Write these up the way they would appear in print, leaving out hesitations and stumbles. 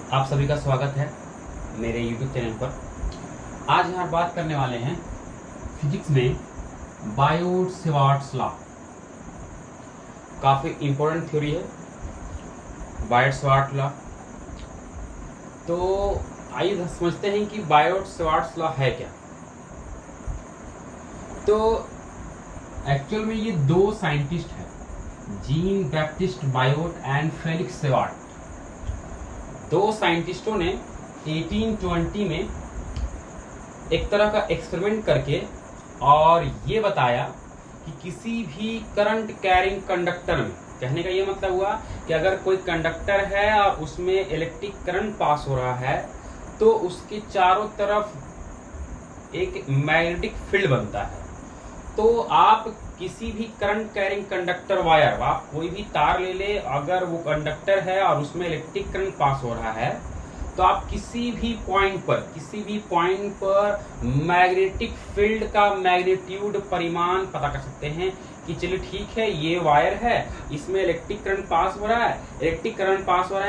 आप सभी का स्वागत है मेरे YouTube चैनल पर। आज यहाँ बात करने वाले हैं फिजिक्स में बायोट-सेवार्ट्स लॉ। काफ़ी इम्पोर्टेंट थ्योरी है बायोट-सेवार्ट्स लॉ। तो आइए समझते हैं कि बायोट-सेवार्ट्स लॉ है क्या। तो एक्चुअल में ये दो साइंटिस्ट हैं, Jean Baptiste Biot and Felix Savart. दो साइंटिस्टों ने 1820 में एक तरह का एक्सपेरिमेंट करके और ये बताया कि किसी भी करंट कैरिंग कंडक्टर में, कहने का ये मतलब हुआ कि अगर कोई कंडक्टर है और उसमें इलेक्ट्रिक करंट पास हो रहा है तो उसके चारों तरफ एक मैग्नेटिक फील्ड बनता है। तो आप किसी भी करंट कैरिंग कंडक्टर वायर, आप कोई भी तार ले ले, अगर वो कंडक्टर है और उसमें इलेक्ट्रिक करंट पास हो रहा है तो आप किसी भी पॉइंट पर मैग्नेटिक फील्ड का मैग्नीट्यूड परिमाण पता कर सकते हैं कि चलिए ठीक है, ये वायर है, इसमें इलेक्ट्रिक करंट पास हो रहा है,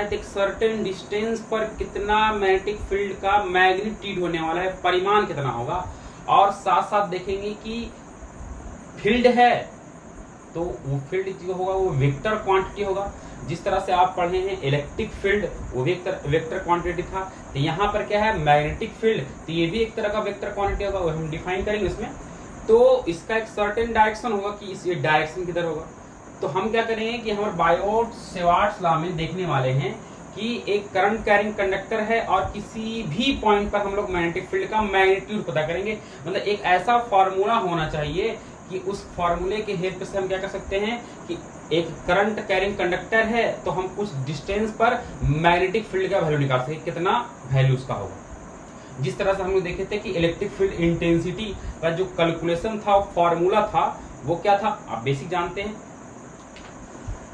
तो एक सर्टेन डिस्टेंस पर कितना मैग्नेटिक फील्ड का मैग्नीट्यूड होने वाला है, परिमाण कितना होगा। और साथ साथ देखेंगे कि फील्ड है तो वो फील्ड जो होगा वो वेक्टर क्वांटिटी होगा। जिस तरह से आप पढ़े हैं इलेक्ट्रिक फील्ड वो वेक्टर क्वांटिटी था, तो यहाँ पर क्या है मैग्नेटिक फील्ड, तो ये भी एक तरह का वेक्टर क्वांटिटी होगा, वो हम डिफाइन करेंगे इसमें। तो इसका एक सर्टेन डायरेक्शन होगा कि इस डायरेक्शन किधर होगा। तो हम क्या करेंगे कि हमारे बायोट-सेवार्ट्स लॉ में देखने वाले हैं कि एक करंट कैरिंग कंडक्टर है और किसी भी पॉइंट पर हम लोग मैग्नेटिक फील्ड का मैग्नीट्यूड पता करेंगे। मतलब एक ऐसा फॉर्मूला होना चाहिए कि उस फॉर्मूले के हेल्प से हम क्या कर सकते हैं कि एक करंट कैरिंग कंडक्टर है तो हम कुछ डिस्टेंस पर मैग्नेटिक फील्ड का वैल्यू निकाल सके, कितना वैल्यू उसका होगा। जिस तरह से हम लोग देखे थे कि इलेक्ट्रिक फील्ड इंटेंसिटी का जो कैलकुलेशन था, फॉर्मूला था, वो क्या था, आप बेसिक जानते हैं।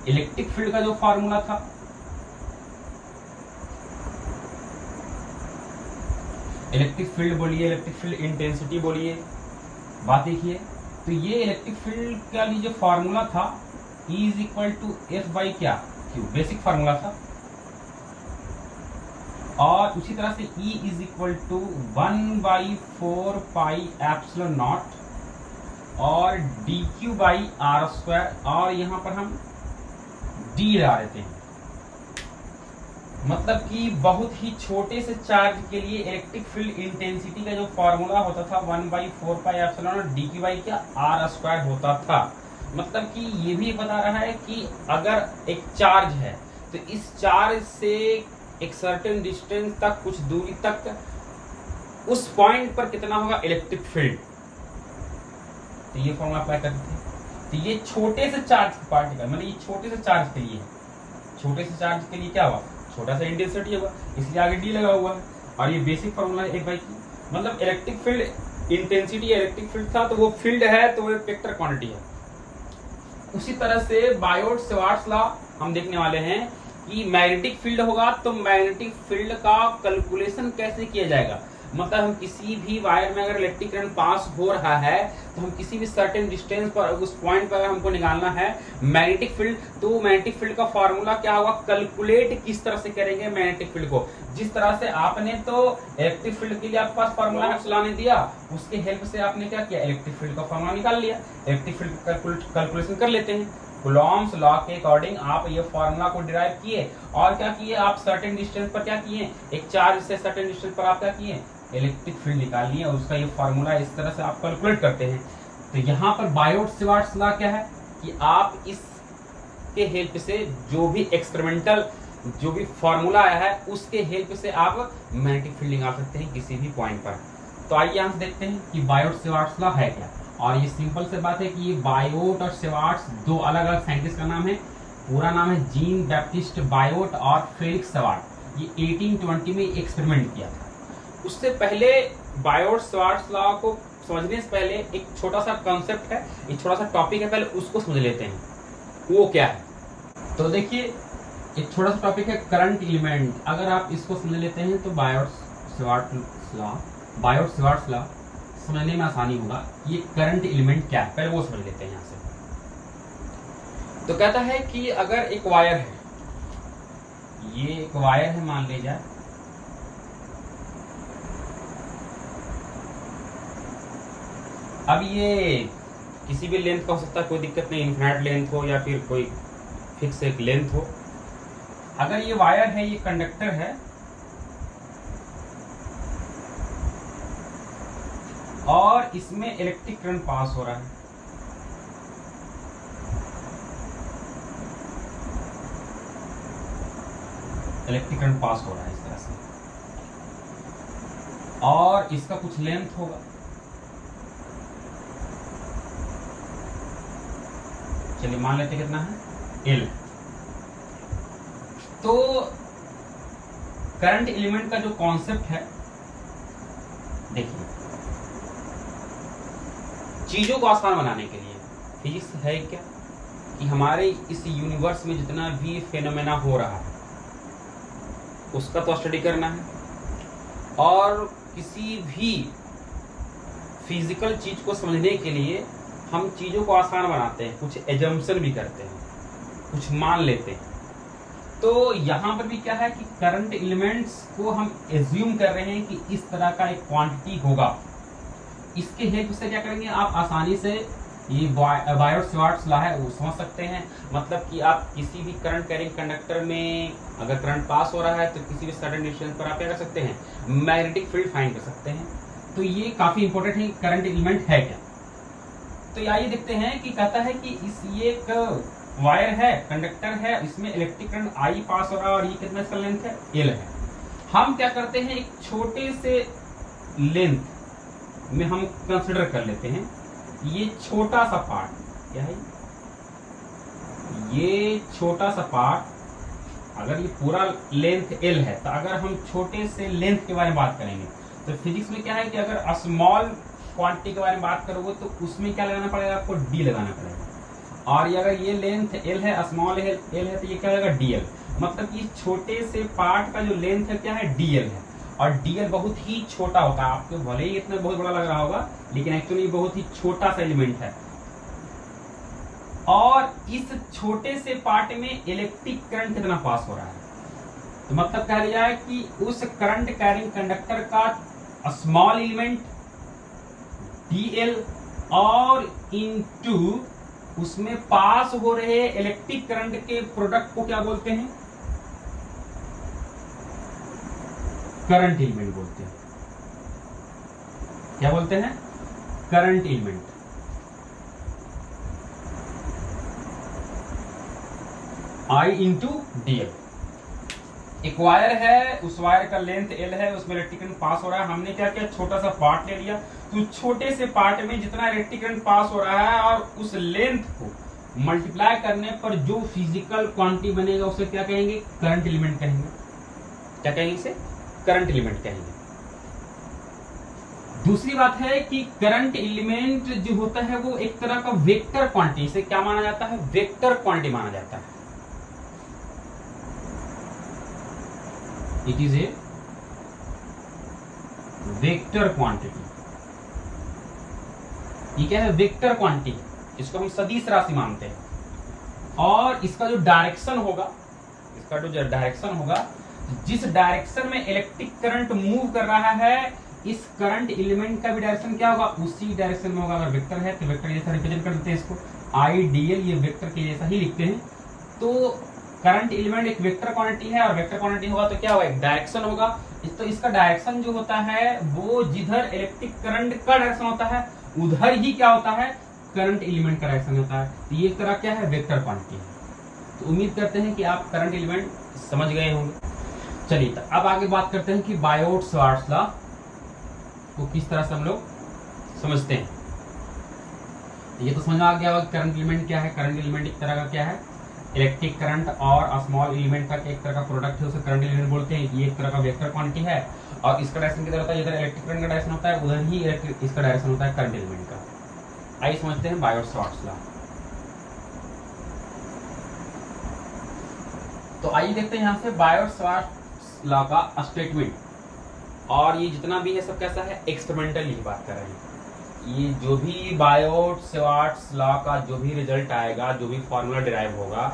इलेक्ट्रिक फील्ड का जो फॉर्मूला था, इलेक्ट्रिक फील्ड बोलिए, इलेक्ट्रिक फील्ड इंटेंसिटी बोलिए, बात देखिए। तो ये इलेक्ट्रिक फील्ड का जो फॉर्मूला था E is equal to F by क्या क्यू, बेसिक फॉर्मूला था। और उसी तरह से E is equal to 1/4 pi epsilon naught और dq बाई आर स्क्वायर, और यहाँ पर हम d लगा देते हैं। मतलब कि बहुत ही छोटे से चार्ज के लिए इलेक्ट्रिक फील्ड इंटेंसिटी का जो फॉर्मूला होता था 1/4 पाई एप्सिलॉन और dq बाई क्या आर स्क्वायर होता था। मतलब कि ये भी बता रहा है कि अगर एक चार्ज है तो इस चार्ज से एक सर्टेन डिस्टेंस तक, कुछ दूरी तक, उस पॉइंट पर कितना होगा इलेक्ट्रिक फील्ड। तो ये फॉर्मूला अप्लाई करते थे। तो ये छोटे से चार्ज पार्टिकल, मतलब ये छोटे से चार्ज के लिए, छोटे से चार्ज के लिए क्या हुआ, छोटा सा इंटेंसिटी होगा, इसलिए आगे डी लगा हुआ है। और ये बेसिक फॉर्मूला है एक बाई की, मतलब electric field intensity electric field था तो वो फील्ड है तो वो एक वेक्टर क्वांटिटी है। उसी तरह से बायोट-सेवार्ट्स लॉ हम देखने वाले हैं कि मैग्नेटिक फील्ड होगा तो मैग्नेटिक फील्ड का कैलकुलेशन कैसे किया जाएगा। मतलब हम किसी भी वायर में अगर इलेक्ट्रिक करंट पास हो रहा है तो हम किसी भी सर्टेन डिस्टेंस पर, उस पॉइंट पर हमको निकालना है मैग्नेटिक फील्ड, तो मैग्नेटिक फील्ड का फॉर्मूला क्या होगा, कैलकुलेट किस तरह से करेंगे मैग्नेटिक फील्ड को। जिस तरह से आपने तो इलेक्ट्रिक फील्ड के लिए आपके पास फॉर्मूला एप्सिलॉन ने दिया, उसके हेल्प से आपने क्या किया, इलेक्ट्रिक फील्ड का फॉर्मूला निकाल लिया। इलेक्ट्रिक फील्ड कैलकुलेशन कर लेते हैं। कूलॉम्स लॉ के अकॉर्डिंग आप ये फॉर्मूला को डिराइव किए और क्या किए, आप सर्टेन डिस्टेंस पर क्या किए, एक चार्ज से सर्टेन डिस्टेंस पर आप क्या किए, इलेक्ट्रिक फील्ड निकाल लिए और उसका ये फॉर्मूला इस तरह से आप कैलकुलेट करते हैं। तो यहाँ पर बायोट-सेवार्ट्स लॉ क्या है कि आप इसके हेल्प से जो भी एक्सपेरिमेंटल जो भी फॉर्मूला आया है उसके हेल्प से आप मैग्नेटिक फील्ड निकाल सकते हैं किसी भी पॉइंट पर। तो आइए यहाँ से देखते हैं कि बायोट-सेवार्ट्स लॉ है क्या। और ये सिंपल से बात है कि ये बायोट और सेवार्ट्स दो अलग अलग साइंटिस्ट का नाम है। पूरा नाम है जीन बैप्टिस्ट बायोट और फेलिक्स सेवार्ट। ये 1820 में एक्सपेरिमेंट किया था। उससे पहले बायोट-सेवार्ट्स लॉ को समझने से पहले एक छोटा सा कॉन्सेप्ट है, एक छोटा सा टॉपिक है, पहले उसको समझ लेते हैं वो क्या है। तो देखिए एक छोटा सा टॉपिक है करंट एलिमेंट। अगर आप इसको समझ लेते हैं तो बायोट-सेवार्ट्स लॉ समझने में आसानी होगा। ये करंट एलिमेंट क्या है, पहले वो समझ लेते हैं यहाँ से। तो कहता है कि अगर एक वायर है, ये एक वायर है मान लीजिए, अब ये किसी भी लेंथ का हो सकता है, कोई दिक्कत नहीं, इन्फिनाइट लेंथ हो या फिर कोई फिक्स एक लेंथ हो। अगर ये वायर है, ये कंडक्टर है और इसमें इलेक्ट्रिक करंट पास हो रहा है, इलेक्ट्रिक करंट पास हो रहा है इस तरह से, और इसका कुछ लेंथ होगा, चलिए मान लेते कितना है, L। तो करंट एलिमेंट का जो कॉन्सेप्ट है, देखिए चीजों को आसान बनाने के लिए फिजिक्स है क्या कि हमारे इस यूनिवर्स में जितना भी फेनोमेना हो रहा है उसका तो स्टडी करना है, और किसी भी फिजिकल चीज को समझने के लिए हम चीजों को आसान बनाते हैं, कुछ एजम्पशन भी करते हैं, कुछ मान लेते हैं। तो यहाँ पर भी क्या है कि करंट एलिमेंट्स को हम एज्यूम कर रहे हैं कि इस तरह का एक क्वांटिटी होगा। इसके हेल्प से क्या करेंगे, आप आसानी से ये बायोट-सवार्ट्स लॉ है वो समझ सकते हैं। मतलब कि आप किसी भी करंट कैरिंग कंडक्टर में अगर करंट पास हो रहा है तो किसी भी सर्टेन डिस्टेंस पर आप क्या कर सकते हैं, मैग्नेटिक फील्ड फाइंड कर सकते हैं। तो ये काफी इंपॉर्टेंट है, करंट एलिमेंट है क्या। तो आइए देखते हैं कि कहता है कि ये एक वायर है, कंडक्टर है, इसमें इलेक्ट्रिक करंट I पास हो रहा है और ये कितना इसका लेंथ है, L है। हम क्या करते हैं, एक छोटे से लेंथ में हम कंसिडर कर लेते हैं ये छोटा सा पार्ट, क्या है ये छोटा सा पार्ट। अगर ये पूरा लेंथ L है तो अगर हम छोटे से लेंथ के बारे में बात करेंगे तो फिजिक्स में क्या है कि अगर स्मॉल क्वांटिटी के बारे में बात करोगे तो उसमें क्या लगाना पड़ेगा, आपको D लगाना पड़ेगा। और ये अगर ये लेंथ L है, स्मॉल L है, तो ये क्या होगा DL। मतलब कि छोटे से पार्ट का जो लेंथ है क्या है, DL है। और DL बहुत ही छोटा होता है, आपको भले ही इतना बहुत बड़ा लग रहा होगा लेकिन एक्चुअली बहुत ही छोटा सा एलिमेंट है। और इस छोटे से पार्ट में इलेक्ट्रिक करंट कितना पास हो रहा है, तो मतलब कह लिया है कि उस करंट कैरिंग कंडक्टर का स्मॉल एलिमेंट DL और इनटू उसमें पास हो रहे इलेक्ट्रिक करंट के प्रोडक्ट को क्या बोलते हैं, करंट एलिमेंट बोलते हैं। क्या बोलते हैं, current element. I into DL। एक वायर है, उस वायर का लेंथ L है, उसमें इलेक्ट्रिक करंट पास हो रहा है। हमने क्या किया, छोटा सा पार्ट ले लिया, तो छोटे से पार्ट में जितना इलेक्ट्रिक करंट पास हो रहा है और उस लेंथ को मल्टीप्लाई करने पर जो फिजिकल क्वांटिटी बनेगा उसे क्या कहेंगे, करंट एलिमेंट कहेंगे। क्या कहेंगे इसे, करंट एलिमेंट कहेंगे। दूसरी बात है कि करंट एलिमेंट जो होता है वो एक तरह का वेक्टर क्वांटिटी, इसे क्या माना जाता है, वेक्टर क्वांटिटी माना जाता है। It is a vector quantity. ये क्या है, वेक्टर क्वांटिटी, इसको हम सदिश राशि मानते हैं। और इसका जो डायरेक्शन होगा, इसका जो डायरेक्शन होगा, जिस डायरेक्शन में इलेक्ट्रिक करंट मूव कर रहा है, इस करंट एलिमेंट का भी डायरेक्शन क्या होगा, उसी डायरेक्शन में होगा। अगर वेक्टर है तो वेक्टर जैसा रिप्रेजेंट कर देते हैं इसको, IDL, ये वेक्टर के जैसा ही लिखते हैं। तो करंट एलिमेंट एक वेक्टर क्वांटिटी है, और वेक्टर क्वांटिटी होगा तो क्या होगा, एक डायरेक्शन होगा। तो इसका डायरेक्शन जो होता है वो जिधर इलेक्ट्रिक करंट का डायरेक्शन होता है उधर ही क्या होता है, करंट एलिमेंट का डायरेक्शन होता है। तो ये तरह क्या है, वेक्टर क्वांटिटी है। तो उम्मीद करते हैं कि आप करंट एलिमेंट समझ गए होंगे। चलिए तो अब आगे बात करते हैं कि बायोट-सवार्ट्स लॉ को किस तरह से हम लोग समझते हैं। ये तो समझ आ गया होगा करंट एलिमेंट क्या है। करंट एलिमेंट एक तरह का क्या है, इलेक्ट्रिक करंट और स्मॉल एलिमेंट का एक तरह का प्रोडक्ट है, उसे करंट एलिमेंट बोलते हैं। ये एक तरह का वेक्टर क्वांटिटी है और इसका डायरेक्शन किधर होता है, जिधर इलेक्ट्रिक करंट का डायरेक्शन होता है उधर ही इसका डायरेक्शन होता है करंट एलिमेंट का। आइए समझते हैं बायोट-सवार्ट्स लॉ। तो आइए देखते हैं यहाँ से बायोट-सवार्ट्स लॉ का स्टेटमेंट। और ये जितना भी है सब कैसा है, एक्सपेरिमेंटल ही बात कर रहे हैं। ये जो भी बायोट-सवार्ट्स लॉ का जो भी रिजल्ट आएगा, जो भी फॉर्मूला डिराइव होगा,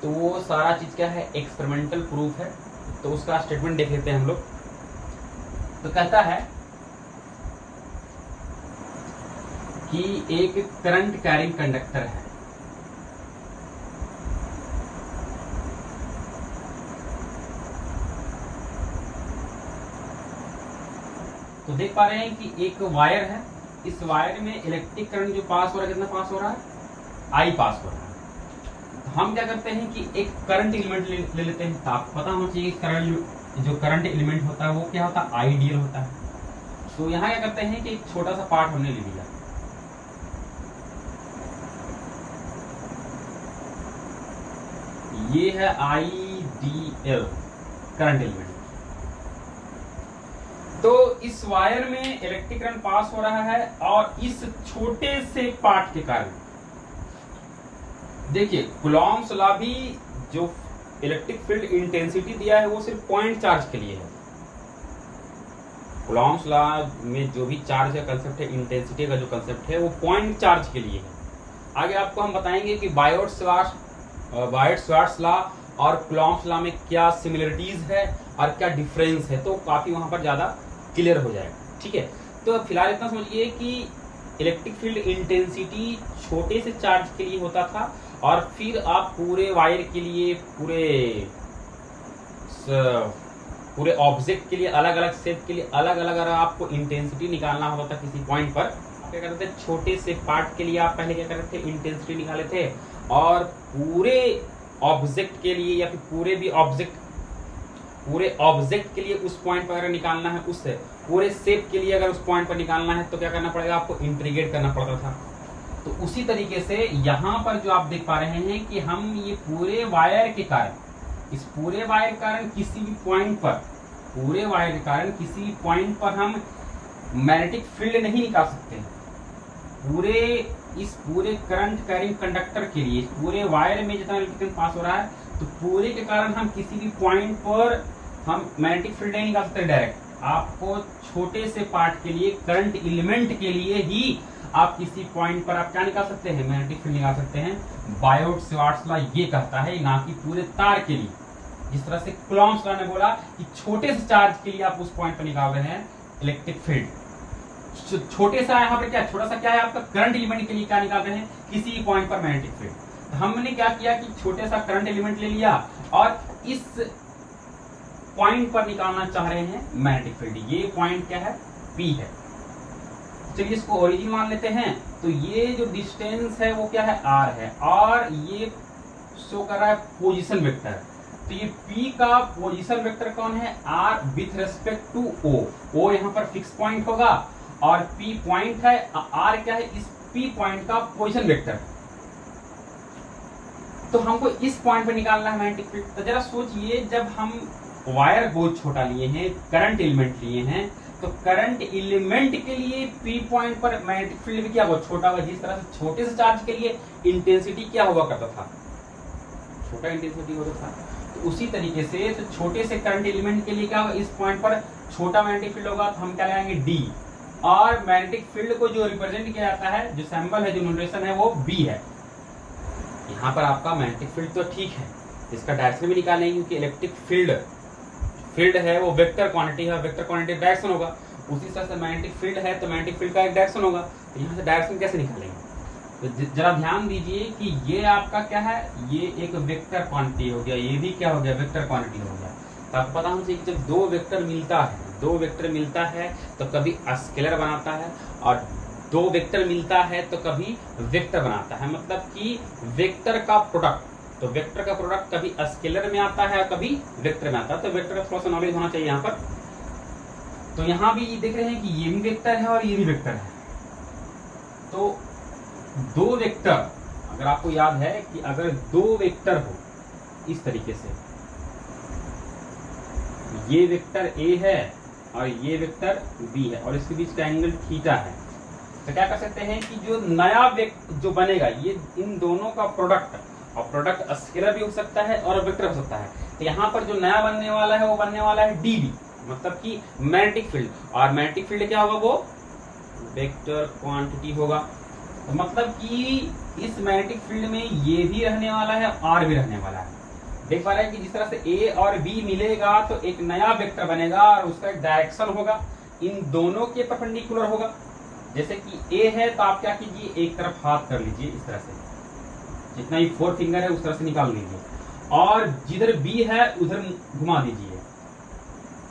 तो वो सारा चीज क्या है, एक्सपेरिमेंटल प्रूफ है। तो उसका स्टेटमेंट देख लेते हैं हम लोग। तो कहता है कि एक करंट कैरिंग कंडक्टर है, तो देख पा रहे हैं कि एक वायर है, इस वायर में इलेक्ट्रिक करंट जो पास हो रहा है, कितना पास हो रहा है, आई पास हो रहा है। तो हम क्या करते हैं कि एक करंट एलिमेंट ले लेते हैं। तो आपको पता होना चाहिए करंट, जो करंट एलिमेंट होता है वो क्या होता है, आइडियल होता है। तो यहाँ क्या करते हैं कि एक छोटा सा पार्ट हमने ले लिया, ये है आइडियल करंट एलिमेंट। तो इस वायर में इलेक्ट्रिक करंट पास हो रहा है और इस छोटे से पार्ट के कारण, देखिए कूलॉम्स लॉ भी जो इलेक्ट्रिक फील्ड इंटेंसिटी दिया है वो सिर्फ पॉइंट चार्ज के लिए है। कूलॉम्स लॉ में जो भी चार्ज का कंसेप्ट है, इंटेंसिटी का जो कंसेप्ट है, वो पॉइंट चार्ज के लिए है। आगे आपको हम बताएंगे कि बायट-श्वार्ट्ज लॉ और कूलॉम्स लॉ में क्या सिमिलरिटीज है और क्या डिफरेंस है, तो काफी वहां पर ज्यादा क्लियर हो जाएगा। ठीक है, तो फिलहाल इतना समझिए कि इलेक्ट्रिक फील्ड इंटेंसिटी छोटे से चार्ज के लिए होता था और फिर आप पूरे वायर के लिए, पूरे ऑब्जेक्ट के लिए, अलग अलग शेप के लिए अलग अलग अगर आपको इंटेंसिटी निकालना होता था किसी पॉइंट पर, क्या करते थे, छोटे से पार्ट के लिए आप पहले क्या करते थे, इंटेंसिटी निकाले थे, और पूरे ऑब्जेक्ट के लिए या फिर पूरे ऑब्जेक्ट के लिए उस पॉइंट पर अगर निकालना है, उससे पूरे शेप के लिए अगर उस पॉइंट पर निकालना है तो क्या करना पड़ेगा, आपको इंटीग्रेट करना पड़ता था। तो उसी तरीके से यहाँ पर जो आप देख पा रहे हैं कि हम ये पूरे वायर के कारण, इस पूरे वायर के कारण किसी भी पॉइंट पर, पूरे वायर के कारण किसी भी पॉइंट पर हम मैग्नेटिक फील्ड नहीं निकाल सकते हैं। इस पूरे करंट कैरिंग कंडक्टर के लिए, पूरे वायर में जितना इलेक्ट्रिक पास हो रहा है, तो पूरे के कारण हम किसी भी पॉइंट पर हम मैग्नेटिक फील्ड नहीं निकाल सकते डायरेक्ट। आपको छोटे से पार्ट के लिए, करंट एलिमेंट के लिए ही आप किसी पॉइंट पर आप क्या निकाल सकते हैं, मैग्नेटिक फील्ड निकाल सकते हैं। बायट-श्वार्ट्ज लॉ ये कहता है, ना कि पूरे तार के लिए। जिस तरह से कूलॉम्स लॉ ने बोला कि छोटे से चार्ज के लिए आप उस पॉइंट पर निकाल रहे हैं इलेक्ट्रिक फील्ड, छोटे सा यहाँ पर क्या, छोटा सा क्या है आपका, करंट एलिमेंट के लिए क्या निकाल रहे हैं, किसी भी पॉइंट पर मैग्नेटिक फील्ड। तो हमने क्या किया कि छोटे सा करंट एलिमेंट ले लिया और इस पॉइंट पर निकालना चाह रहे हैं मैग्नेटिक फील्ड। ये पॉइंट क्या है, P है। चलिए इसको ओरिजिन मान लेते हैं। तो ये जो डिस्टेंस है वो क्या है, R है, और ये शो कर रहा है पोजीशन वेक्टर। तो ये P का पोजीशन वेक्टर कौन है, R with respect to O। O यहाँ पर फिक्स पॉइंट होगा और P पॉइंट है, R क्या है, इस P पॉइंट का पोजीशन वेक्टर। तो हमको इस पॉइंट पर निकालना है मैग्नेटिक फील्ड। तो जरा सोचिए, जब हम वायर बहुत छोटा लिए हैं, करंट एलिमेंट लिए हैं, तो करंट एलिमेंट के लिए P पॉइंट पर मैग्नेटिक फील्ड भी क्या होगा, छोटा होगा। जिस तरह से छोटे से चार्ज के लिए इंटेंसिटी क्या हुआ करता था, छोटा इंटेंसिटी होता था, तो उसी तरीके से तो छोटे से करंट एलिमेंट के लिए क्या होगा, इस पॉइंट पर छोटा मैग्नेटिक फील्ड होगा। तो हम क्या लगाएंगे, D, और मैग्नेटिक फील्ड को जो रिप्रेजेंट किया जाता है, जो सिंबल है, जो नोटेशन है, वो B है। यहाँ पर आपका मैग्नेटिक फील्ड तो ठीक है, इसका डायरेक्शन भी निकालेंगे, क्योंकि इलेक्ट्रिक फील्ड है वो वेक्टर क्वांटिटी है, वेक्टर क्वांटिटी डायरेक्शन होगा। उसी तरह से मैग्नेटिक फील्ड है तो मैग्नेटिक फील्ड का एक डायरेक्शन होगा। तो यहाँ से डायरेक्शन कैसे निकालेंगे, तो जरा ध्यान दीजिए कि ये आपका क्या है, ये एक वेक्टर क्वांटिटी हो गया, ये भी क्या हो गया, वेक्टर क्वांटिटी हो गया। तो आपको पता होना चाहिए कि जब दो वेक्टर मिलता है तो कभी स्केलर बनाता है, और दो वेक्टर मिलता है तो कभी वेक्टर बनाता है। मतलब कि वेक्टर का प्रोडक्ट, तो वेक्टर का प्रोडक्ट कभी स्केलर में आता है और कभी वेक्टर में आता है। तो वेक्टर का थोड़ा सा नॉलेज होना चाहिए यहाँ पर। तो यहाँ भी देख रहे हैं कि ये भी वेक्टर है और ये भी वेक्टर है। तो दो वेक्टर, अगर आपको याद है कि अगर दो वेक्टर हो इस तरीके से, ये वेक्टर A है और ये वेक्टर B है और इसके बीच का एंगल थीटा है, तो क्या कर सकते हैं कि जो नया वेक्टर जो बनेगा, ये इन दोनों का प्रोडक्ट, और प्रोडक्ट स्केलर भी हो सकता है और वेक्टर हो सकता है। तो यहाँ पर जो नया बनने वाला है वो बनने वाला है dB, मतलब कि मैग्नेटिक फील्ड। और मैग्नेटिक फील्ड क्या होगा, वो वेक्टर क्वांटिटी होगा। तो मतलब कि इस मैग्नेटिक फील्ड में ये भी रहने वाला है, आर भी रहने वाला है। देख पा रहे हैं कि जिस तरह से ए और बी मिलेगा तो एक नया वेक्टर बनेगा और उसका एक डायरेक्शन होगा, इन दोनों के परपेंडिकुलर होगा। जैसे कि ए है तो आप क्या कीजिए, एक तरफ हाथ कर लीजिए, इस तरह से जितना भी 4 फिंगर है उस तरह से निकाल लीजिए, और जिधर बी है उधर घुमा दीजिए,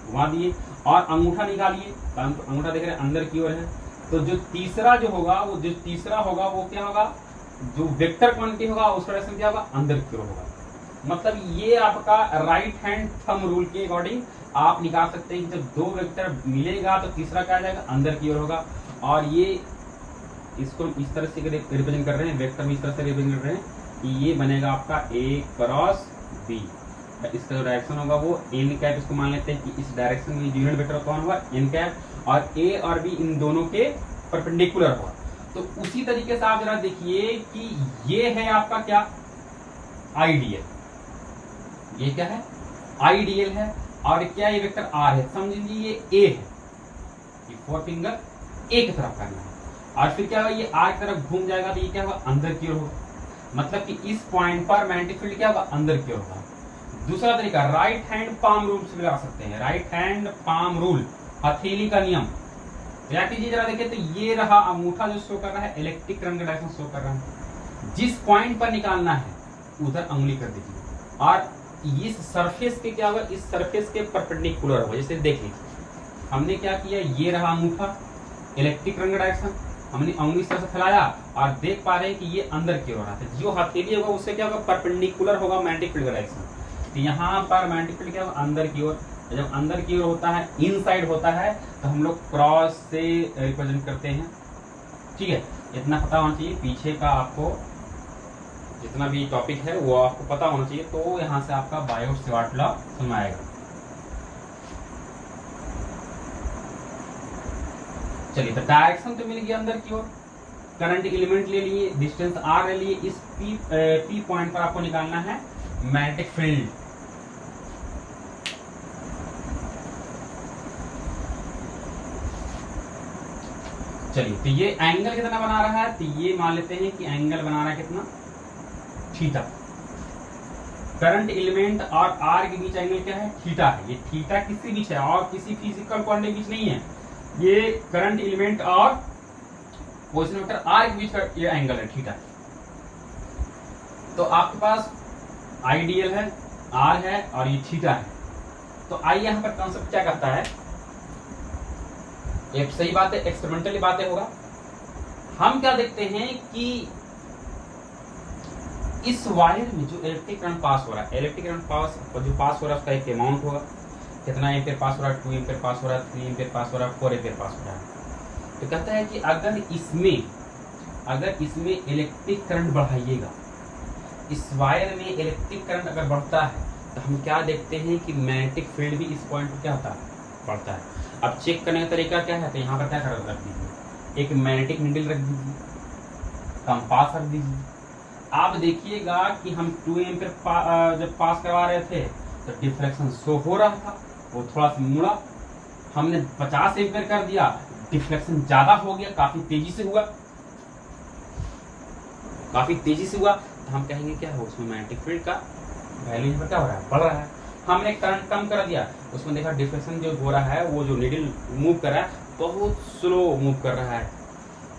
घुमा दिए, और अंगूठा निकालिए, अंगूठा देख रहे हैं अंदर की ओर है। तो जो तीसरा जो होगा वो क्या होगा, जो वेक्टर क्वांटिटी होगा उसका डायरेक्शन क्या होगा, अंदर की ओर होगा। मतलब ये आपका राइट हैंड थंब रूल के अकॉर्डिंग आप निकाल सकते हैं कि जब दो वेक्टर मिलेगा तो तीसरा क्या आ जाएगा, अंदर की ओर होगा। और ये इसको इस तरह से रिप्रेजेंट कर रहे हैं, वेक्टर में इस तरह से रिप्रेजेंट कर रहे हैं कि ये बनेगा आपका ए क्रॉस बी। इसका जो डायरेक्शन होगा वो एन कैप, इसको मान लेते हैं कि इस डायरेक्शन में यूनिट वेक्टर कौन होगा, एन कैप, और ए और बी इन दोनों के परपेंडिकुलर होगा। तो उसी तरीके से आप जरा देखिए कि ये है आपका क्या, आईडीएल, ये क्या है, आईडीएल है, और क्या ये वेक्टर आर है, समझ लीजिए ये ए है, ये 4 फिंगर एक तरफ करना है, और फिर क्या होगा, ये आर की तरफ घूम जाएगा तो ये क्या होगा, अंदर की ओर होगा। मतलब कि इस पॉइंट पर मैग्नेटिक फील्ड क्या होगा, अंदर की ओर होगा। दूसरा तरीका राइट हैंड पाम रूल से लगा सकते हैं, राइट हैंड पाम रूल, हथेली का नियम। क्या कीजिए जरा देखिए, तो ये रहा अंगूठा जो शो कर रहा है, इलेक्ट्रिक करंट का डायरेक्शन शो कर रहा है, जिस पॉइंट पर निकालना है उधर उंगली कर दीजिए, और इस सरफेस के क्या होगा, इस सरफेस के परपेंडिकुलर होगा। जैसे देख लीजिए हमने क्या किया, ये रहा अंगूठा, इलेक्ट्रिक करंट का डायरेक्शन, हमने उंगली इस तरह से फैलाया और देख पा रहे हैं कि ये अंदर की ओर रहा है, जो हथेली होगा उससे क्या होगा, परपेंडिकुलर होगा मैग्नेटिक फील्ड का डायरेक्शन। तो यहाँ पर मैग्नेटिक फील्ड क्या होगा, अंदर की ओर। जब अंदर की ओर होता है, इनसाइड होता है, तो हम लोग क्रॉस से रिप्रेजेंट करते हैं। ठीक है, इतना पता होना चाहिए, पीछे का आपको जितना भी टॉपिक है वो आपको पता होना चाहिए, तो यहाँ से आपका बायो-सेवार्ट लॉ समझ आएगा। चलिए, तो डायरेक्शन तो मिल गया अंदर की ओर, करंट एलिमेंट ले लिए, डिस्टेंस आर ले लिए, इस पी पॉइंट पर आपको निकालना है मैग्नेटिक फील्ड। चलिए, तो ये एंगल कितना बना रहा है, तो ये मान लेते हैं कि एंगल बना रहा है कितना, थीटा। करंट एलिमेंट और आर के बीच एंगल क्या है, थीटा है। ये थीटा किसी बीच है और किसी फिजिकल क्वांटिटी के बीच नहीं है, ये करंट एलिमेंट और पोजीशन वेक्टर आर के बीच का ये एंगल है, थीटा। तो आपके पास आईडीएल है, आर है और ये थीटा है। तो आइए यहाँ पर कॉन्सेप्ट क्या करता है, एक सही बात है, एक्सपेरिमेंटली बातें होगा। हम क्या देखते हैं कि इस वायर में जो इलेक्ट्रिक करंट पास हो रहा है, इलेक्ट्रिक करंट जो पास हो रहा है उसका एक अमाउंट होगा, कितना एम्पीयर पास हो रहा है, 2 एम्पीयर पास हो रहा है, 3 एम्पीयर पास हो रहा है, 4 एम्पीयर पास हो रहा है। तो कहता है कि अगर इसमें इलेक्ट्रिक करंट बढ़ाइएगा, इस वायर में इलेक्ट्रिक करंट अगर बढ़ता है तो हम क्या देखते हैं कि मैग्नेटिक फील्ड भी इस पॉइंट पर क्या होता है, बढ़ता है। अब चेक करने का तरीका क्या है, तो यहाँ पर क्या रख दीजिए, एक मैग्नेटिक नीडल रख दीजिए, कंपास रख दीजिए। आप देखिएगा कि हम 2 एम्पीयर जब पास करवा रहे थे तो डिफ्लेक्शन शो हो रहा था, वो थोड़ा सा मुड़ा। हमने 50 एम्पीयर कर दिया, डिफ्लेक्शन ज्यादा हो गया, काफी तेजी से हुआ, तो हम कहेंगे क्या हो, उसमें मैग्नेटिक फील्ड का वैल्यू यहाँ पर क्या हो रहा है, बढ़ रहा है। हमने करंट कम कर दिया, उसमें देखा डिफ्लेक्शन जो हो रहा है, वो जो नीडल मूव कर रहा है बहुत स्लो मूव कर रहा है।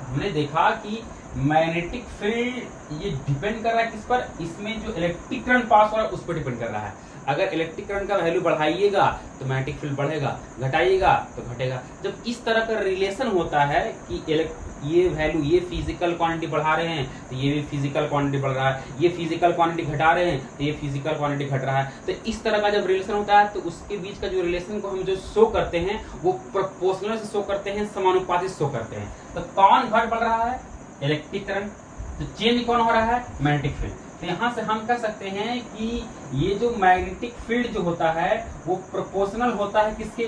हमने देखा कि मैग्नेटिक फील्ड ये डिपेंड कर रहा है किस पर, इसमें जो इलेक्ट्रिक करंट पास हो रहा है उस पर डिपेंड कर रहा है। अगर इलेक्ट्रिक करंट का वैल्यू बढ़ाइएगा तो मैग्नेटिक फील्ड बढ़ेगा, घटाइएगा तो घटेगा। जब इस तरह का रिलेशन होता है कि ये वैल्यू, ये फिजिकल क्वांटिटी बढ़ा रहे हैं तो ये भी फिजिकल क्वांटिटी बढ़ रहा है, ये फिजिकल क्वांटिटी घटा रहे हैं तो ये फिजिकल क्वांटिटी घट रहा है। तो इस तरह का जब रिलेशन होता है तो उसके बीच का जो रिलेशन को हम जो शो करते हैं वो प्रोपोर्शनल से शो करते हैं, समानुपातिक शो करते हैं। तो कौन घट बढ़ रहा है, इलेक्ट्रिक करंट, तो चेंज कौन हो रहा है, मैग्नेटिक फील्ड। तो यहाँ से हम कह सकते हैं कि ये जो मैग्नेटिक फील्ड जो होता है वो प्रोपोर्शनल होता है किसके,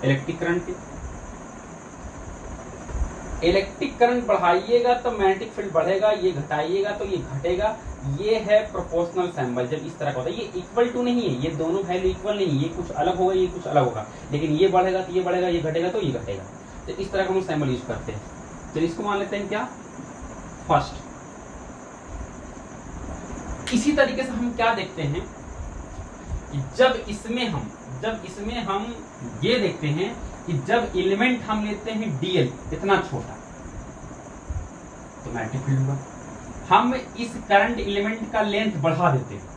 इलेक्ट्रिक करंट के। इलेक्ट्रिक करंट बढ़ाइएगा तो मैग्नेटिक फील्ड बढ़ेगा, ये घटाइएगा तो ये घटेगा। ये है प्रोपोर्शनल सिंबल। जब इस तरह का होता है, ये इक्वल टू नहीं है, ये दोनों वैल्यू इक्वल नहीं है, ये कुछ अलग होगा, ये कुछ अलग होगा, लेकिन ये बढ़ेगा तो ये बढ़ेगा, ये घटेगा तो ये घटेगा। तो इस तरह का हम सिंबल यूज करते हैं। चलिए इसको मान लेते हैं क्या, फर्स्ट। इसी तरीके से हम क्या देखते हैं कि जब इसमें हम ये देखते हैं कि जब एलिमेंट हम लेते हैं डीएल इतना छोटा तो मैग्नेटिक फील्ड हुआ। हम इस करंट एलिमेंट का लेंथ बढ़ा देते हैं।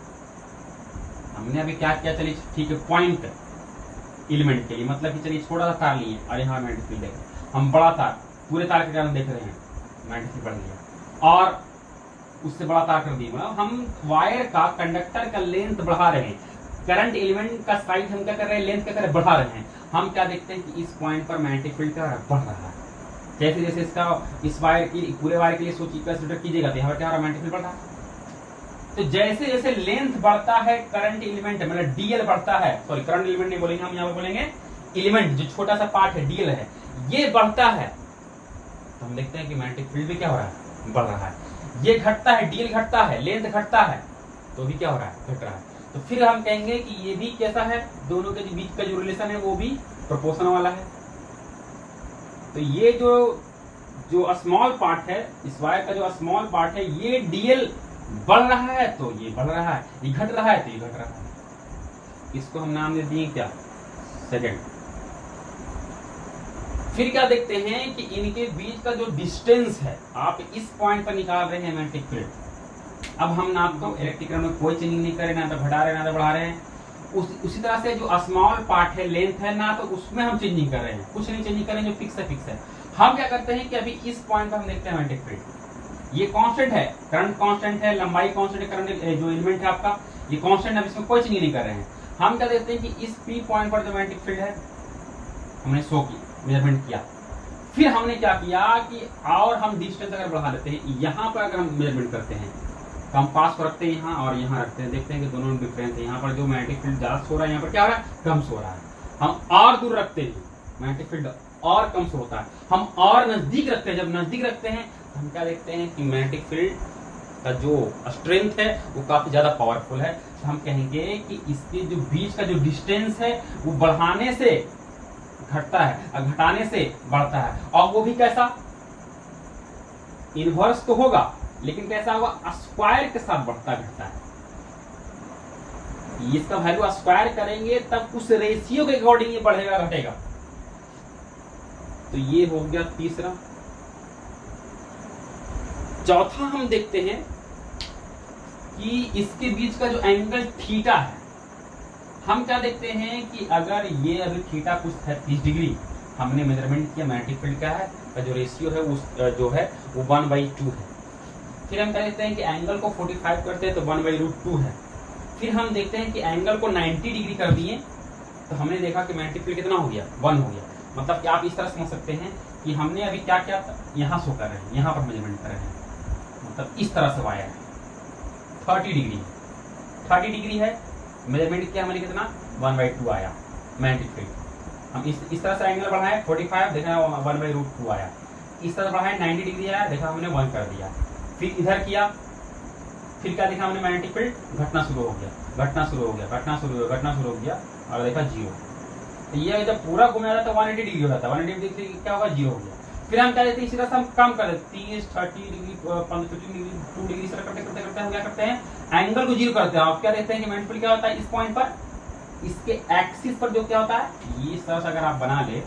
हमने अभी क्या किया, चलिए ठीक है, पॉइंट एलिमेंट के लिए मतलब कि चलिए छोटा सा तार लिए और यहाँ मैग्नेटिक फील्ड है, हम बड़ा तार पूरे तार के कारण देख रहे हैं मैग्नेटिक फील्ड बढ़ गया और उससे बड़ा तार कर दिया, मतलब हम वायर का कंडक्टर का लेंथ बढ़ा रहे हैं। करंट एलिमेंट का साइज हम क्या कर रहे हैं, लेंथ क्या कर रहे हैं, बढ़ा रहे हैं। हम क्या देखते हैं कि इस पॉइंट पर मैग्नेटिक फील्ड क्या बढ़ रहा है। जैसे जैसे इसका इस वायर की पूरे वायर के लिए कंसीडर कीजिएगा तो यहाँ पर क्या हो रहा है, मैग्नेटिक फील्ड बढ़ रहा है। तो जैसे जैसे लेंथ बढ़ता है करंट एलिमेंट मतलब डीएल बढ़ता है, सॉरी करंट एलिमेंट नहीं बोलेंगे हम, यहाँ पर बोलेंगे एलिमेंट जो छोटा सा पार्ट है डीएल है, ये बढ़ता है तो हम देखते हैं कि मैग्नेटिक फील्ड भी क्या हो रहा है, बढ़ रहा है। ये घटता है, डीएल घटता है, लेंथ घटता है तो भी क्या हो रहा है, घट रहा है। तो फिर हम कहेंगे कि ये भी कैसा है, दोनों के बीच का जो रिलेशन है वो भी प्रोपोर्शनल वाला है। तो ये जो स्मॉल पार्ट है, इस वायर का जो स्मॉल पार्ट है, ये डीएल बढ़ रहा है तो ये बढ़ रहा है, ये घट रहा है तो ये घट रहा है। इसको हम नाम दे दिए क्या, सेकंड। फिर क्या देखते हैं कि इनके बीच का जो डिस्टेंस है, आप इस पॉइंट पर निकाल रहे हैं मैग्नेटिक फील्ड। अब हम ना तो इलेक्ट्रिकल में कोई चेंजिंग नहीं कर रहे, ना तो घटा रहे ना तो बढ़ा रहे हैं। उसी तरह से जो स्मॉल पार्ट है, लेंथ है, ना तो उसमें हम चेंजिंग कर रहे हैं, कुछ नहीं चेंजिंग कर रहे हैं, जो फिक्स है फिक्स है। हम क्या करते हैं कि अभी इस पॉइंट पर हम देखते हैं मैग्नेटिक फील्ड, ये कांस्टेंट है, करंट कांस्टेंट है, लंबाई कांस्टेंट है, करंट जो एलिमेंट है आपका ये कांस्टेंट है, इसमें कोई चेंजिंग नहीं कर रहे हैं। हम क्या देखते हैं कि इस पी पॉइंट पर जो मैग्नेटिक फील्ड है हमने शो की, मेजरमेंट किया। फिर हमने क्या किया कि और हम डिस्टेंस अगर बढ़ा लेते हैं, यहाँ पर अगर हम मेजरमेंट करते हैं, कंपास को रखते हैं यहाँ और यहाँ रखते हैं, देखते हैं कि दोनों में डिफरेंस है। यहाँ पर जो मैग्नेटिक फील्ड ज्यादा सो रहा है, यहाँ पर क्या हो रहा है, कम सो रहा है। हम और दूर रखते हैं, मैग्नेटिक फील्ड और कम सो होता है। हम और नजदीक रखते हैं, जब नजदीक रखते हैं तो हम क्या देखते हैं कि मैग्नेटिक फील्ड का जो स्ट्रेंथ है वो काफी ज्यादा पावरफुल है। तो हम कहेंगे कि इसके जो बीच का जो डिस्टेंस है वो बढ़ाने से घटता है और घटाने से बढ़ता है, और वो भी कैसा, इनवर्स तो होगा लेकिन कैसा होगा, स्क्वायर के साथ बढ़ता घटता है। इसका वैल्यू स्क्वायर करेंगे तब उस रेशियो के अकॉर्डिंग ये बढ़ेगा घटेगा। तो ये हो गया तीसरा। चौथा हम देखते हैं कि इसके बीच का जो एंगल थीटा है, हम क्या देखते हैं कि अगर ये अभी थीटा कुछ है 30 डिग्री, हमने मेजरमेंट किया मैग्नेटिक फील्ड का है, का जो रेशियो है उस जो है वो 1/2 है। फिर हम क्या देखते हैं कि एंगल को 45 करते हैं तो 1/√2 है। फिर हम देखते हैं कि एंगल को 90 डिग्री कर दिए तो हमने देखा कि मैग्नेटिक फील्ड कितना हो गया, 1 हो गया। मतलब कि आप इस तरह समझ सकते हैं कि हमने अभी क्या किया, यहाँ शो कर रहे हैं, यहाँ पर मेजरमेंट कर रहे हैं, मतलब इस तरह से वायर है 30 डिग्री है, मेजरमेंट किया हमने कितना 1/2 आया मैग्नेटिक फील्ड। हम इस तरह से एंगल बढ़ाए 45, देखा 1/√2 आया। इस तरह बढ़ाए 90 डिग्री आया, देखा हमने 1 कर दिया। फिर इधर किया, फिर क्या देखा हमने, मैग्नेटिक फील्ड घटना शुरू हो गया, घटना शुरू हो गया, घटना शुरू हो गया, घटना शुरू हो गया और देखा 0। तो ये जब पूरा घूम जाता है 180 डिग्री हो जाता है, 180 डिग्री क्या होगा, 0 हो गया। फिर हम क्या देते हैं, इसी तरह से हम कम कर देते, 30, 30 डिग्री, 15 डिग्री, 2 डिग्री से करते करते करते हम क्या करते हैं, एंगल को 0 करते हैं। आप क्या देखते हैं कि मैग्नेटिक फील्ड क्या होता है, इस पॉइंट पर, इसके एक्सिस पर जो क्या होता है, ये इस तरह से अगर आप बना ले,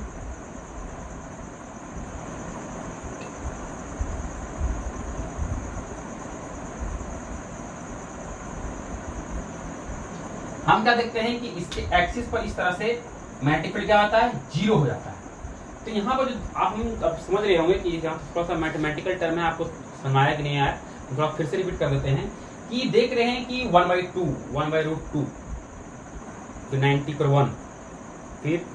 हम क्या देखते हैं कि इसके एक्सिस पर इस तरह से मैग्नेटिक फील्ड क्या होता है, 0 हो जाता है। तो यहाँ पर जो आप हम अब समझ रहे होंगे कि यहाँ थोड़ा सा मैथमेटिकल टर्म है, आपको समझाया कि नहीं आया, तो थोड़ा फिर से रिपीट कर देते हैं कि देख रहे हैं कि 1/2 फिर 90 पर 1, फिर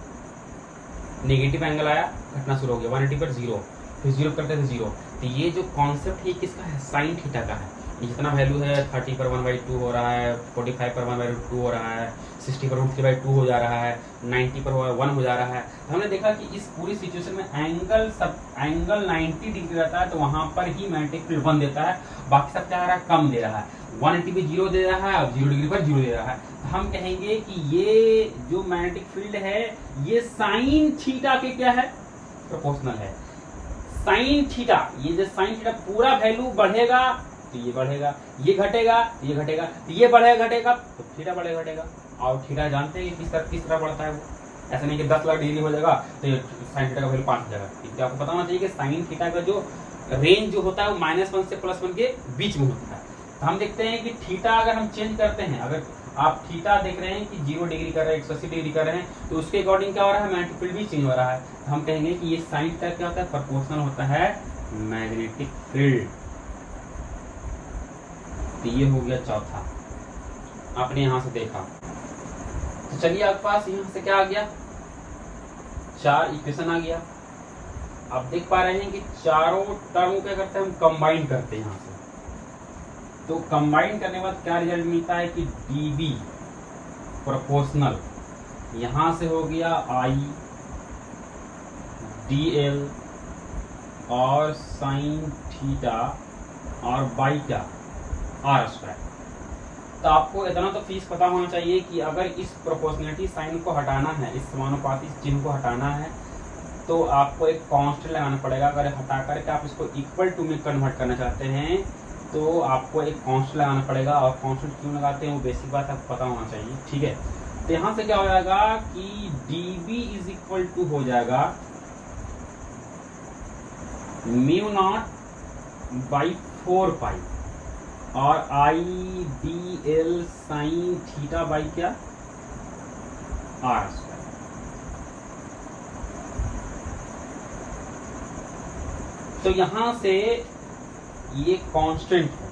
नेगेटिव एंगल आया, घटना शुरू हो गया, 180 पर 0, फिर 0 करते थे 0। तो ये जो कॉन्सेप्ट है किसका है, साइन थीटा का है। ये जितना वैल्यू है 30 पर 1/2 हो रहा है, 45 पर 1/2 हो रहा है, 60 पर √3/2 हो जा रहा है, 90 पर 1 हो जा रहा है। तो हमने देखा कि इस पूरी सिचुएशन में एंगल 90 डिग्री रहता है तो वहां पर ही मैग्नेटिक फील्ड 1 देता है, बाकी सब क्या आ रहा है, कम दे रहा है। 180 पे 0 दे रहा है और 0 डिग्री पर 0 दे रहा है। तो हम कहेंगे कि ये जो मैग्नेटिक फील्ड है ये साइन थीटा के क्या है, प्रोपोर्शनल है। साइन थीटा, ये जो साइन थीटा पूरा वैल्यू बढ़ेगा तो ये बढ़ेगा, ये घटेगा तो ये घटेगा, तो ये बढ़ेगा घटेगा तो थीटा बढ़ेगा घटेगा। और थीटा जानते हैं किस तरह बढ़ता है वो, ऐसा नहीं कि 10 लाख डिग्री हो जाएगा तो साइन थीटा का वैल्यू 5 हो जाएगा। इसलिए आपको पता होना चाहिए कि साइन थीटा का जो रेंज जो होता है वो -1 से +1 के बीच में होता है। तो हम देखते हैं कि थीटा अगर हम चेंज करते हैं, अगर आप थीटा देख रहे हैं कि 0 डिग्री कर रहे हैं, 180 डिग्री कर रहे हैं, तो उसके अकॉर्डिंग क्या हो रहा है, मैग्नेटिक फील्ड भी चेंज हो रहा है। तो हम कहेंगे कि ये साइन थीटा क्या होता है, प्रोपोर्शनल होता है मैग्नेटिक फील्ड। तो ये हो गया चौथा, आपने यहां से देखा। तो चलिए आपके पास यहां से क्या आ गया, 4 इक्वेशन आ गया। आप देख पा रहे हैं कि चारों टर्म क्या करते हैं, हम कंबाइन करते हैं यहां से। तो कंबाइन करने के बाद क्या रिजल्ट मिलता है कि dB प्रोपोर्शनल, यहां से हो गया I dl और साइन थीटा और बाई क्या r²। तो आपको इतना तो फीस पता होना चाहिए कि अगर इस प्रोपोर्शनलिटी साइन को हटाना है, इस समानुपाती चिन्ह को हटाना है, तो आपको एक कांस्टेंट लगाना पड़ेगा। अगर हटा करके आप इसको इक्वल टू में कन्वर्ट करना चाहते हैं तो आपको एक कांस्टेंट लगाना पड़ेगा। और कांस्टेंट क्यों लगाते हैं वो बेसिक बात आपको पता होना चाहिए, ठीक है। तो यहां से क्या हो जाएगा कि dB इज इक्वल टू हो जाएगा μ0/4π और I dl sign theta by क्या r²। तो यहां से ये कांस्टेंट है,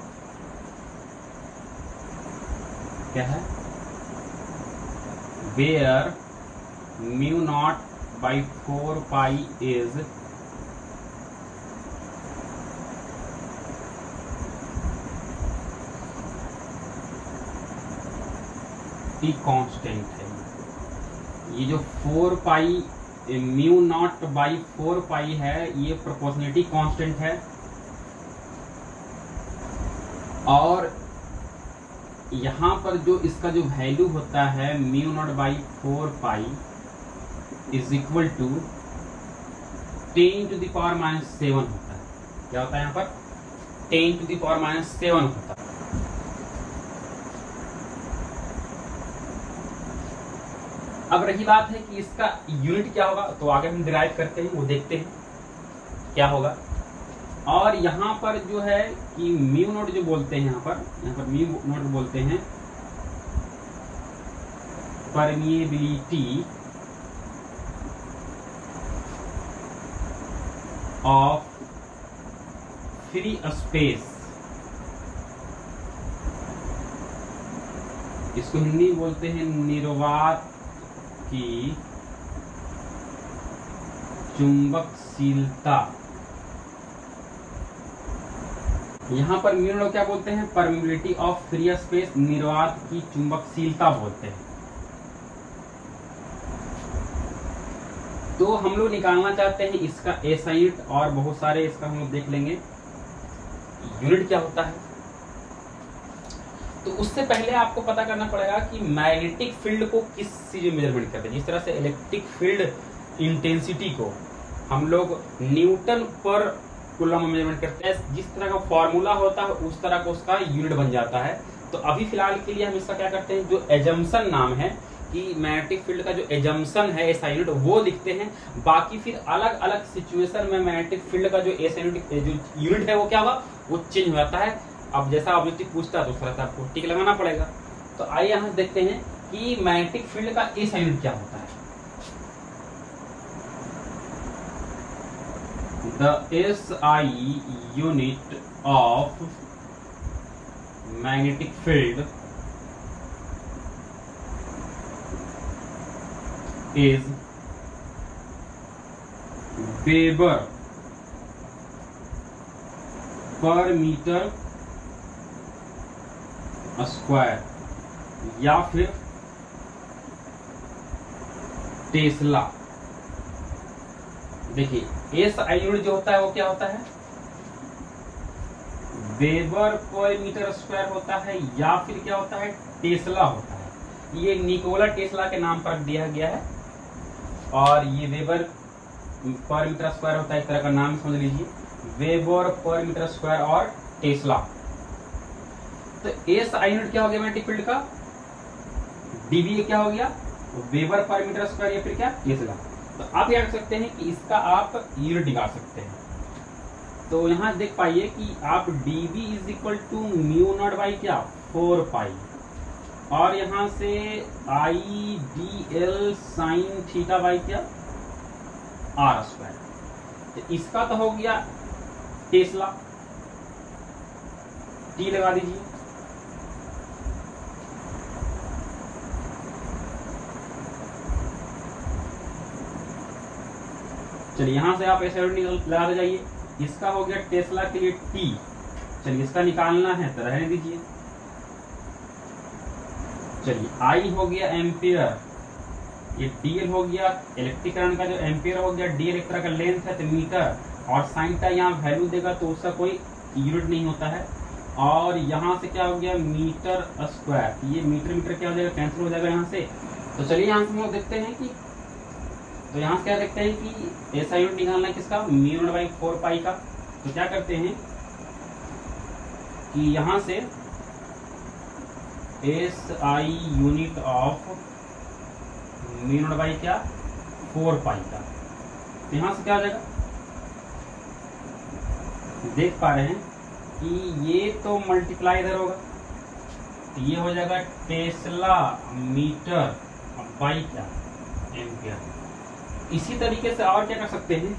क्या है, वेयर μ0/4π इज कांस्टेंट है। ये जो 4π μ0/4π है ये प्रोपोर्शनलिटी कांस्टेंट है। और यहां पर जो इसका जो वैल्यू होता है μ0/4π इज इक्वल टू 10⁻⁻7 होता है। क्या होता है यहाँ पर, 10⁻⁻7 होता है। अब रही बात है कि इसका यूनिट क्या होगा, तो आगे हम डिराइव करते हैं, वो देखते हैं क्या होगा। और यहाँ पर जो है कि μ0 जो बोलते हैं, यहाँ पर μ0 बोलते हैं परमिएबिलिटी ऑफ फ्री स्पेस। इसको हिंदी में बोलते हैं निर्वात की चुंबकशीलता। यहां पर μ0 क्या बोलते हैं, परमिबिलिटी ऑफ फ्री स्पेस, निर्वात की चुंबकशीलता बोलते हैं। तो हम लोग निकालना चाहते हैं इसका SI यूनिट, और बहुत सारे इसका हम लोग देख लेंगे यूनिट क्या होता है। तो उससे पहले आपको पता करना पड़ेगा कि मैग्नेटिक फील्ड को किस चीज में मेजरमेंट करते हैं। जिस तरह से इलेक्ट्रिक फील्ड इंटेंसिटी को हम लोग न्यूटन पर कूलम में मेजरमेंट करते हैं, जिस तरह का फॉर्मूला होता है उस तरह का उसका यूनिट बन जाता है। तो अभी फिलहाल के लिए हम इसका क्या करते हैं, जो एजम्पशन नाम है कि मैग्नेटिक फील्ड का जो एजम्पशन है SI यूनिट वो लिखते हैं। बाकी फिर अलग अलग सिचुएशन में मैग्नेटिक फील्ड का जो SI यूनिट है वो क्या होगा, वो चेंज हो जाता है। अब जैसा ऑब्जेक्टिव पूछता है तो थोड़ा सा आपको टिक लगाना पड़ेगा। तो आइए यहाँ देखते हैं कि मैग्नेटिक फील्ड का SI यूनिट क्या होता है। The SI unit of magnetic field is weber per metre square या फिर टेस्ला। देखिए SI यूनिट जो होता है वो क्या होता है, वेबर पर मीटर स्क्वायर होता है या फिर क्या होता है, टेस्ला होता है। ये निकोला टेस्ला के नाम पर दिया गया है और ये वेबर पर मीटर स्क्वायर होता है, एक तरह का नाम समझ लीजिए, वेबर पर मीटर स्क्वायर और टेस्ला। तो एसआई यूनिट क्या हो गया मैग्नेटिक फील्ड का, डीवी क्या हो गया, वेबर पर मीटर स्क्वायर या फिर क्या, टेस्ला। तो आप क्या कर सकते हैं कि इसका आप यूनिट निकाल सकते हैं। तो यहाँ देख पाइए कि आप dB is equal to mu not by क्या 4 पाई, और यहाँ से I D L sine theta by क्या आर स्क्वायर। तो इसका तो हो गया टेस्ला, टी लगा दीजिए। चलिए यहां से आप ऐसे लगा जाइए, इसका हो गया टेस्ला के लिए टी। चलिए इसका निकालना है तो रहने दीजिए। चलिए आई हो गया एम्पियर, ये डीएल हो गया इलेक्ट्रिक करंट का जो एम्पियर हो गया, डीएल एक तरह का लेंथ है तो मीटर, और साइन का यहाँ वैल्यू देगा तो उसका कोई यूनिट नहीं होता है। और यहाँ से क्या हो गया मीटर स्क्वायर, ये मीटर मीटर क्या हो जाएगा, कैंसिल हो जाएगा यहाँ से। तो चलिए यहाँ से हम लोग देखते हैं कि, तो यहाँ से क्या देखते हैं कि ऐसा यूनिट निकालना है किसका, म्यू नॉट बाई 4 पाई का। तो क्या करते हैं कि यहाँ से S I unit of mu naught by क्या 4 पाई का, तो यहाँ से क्या हो जाएगा, देख पा रहे हैं कि ये तो मल्टीप्लाई इधर होगा, तो ये हो जाएगा टेस्ला मीटर बाई क्या एम्पियर। इसी तरीके से और क्या कर सकते हैं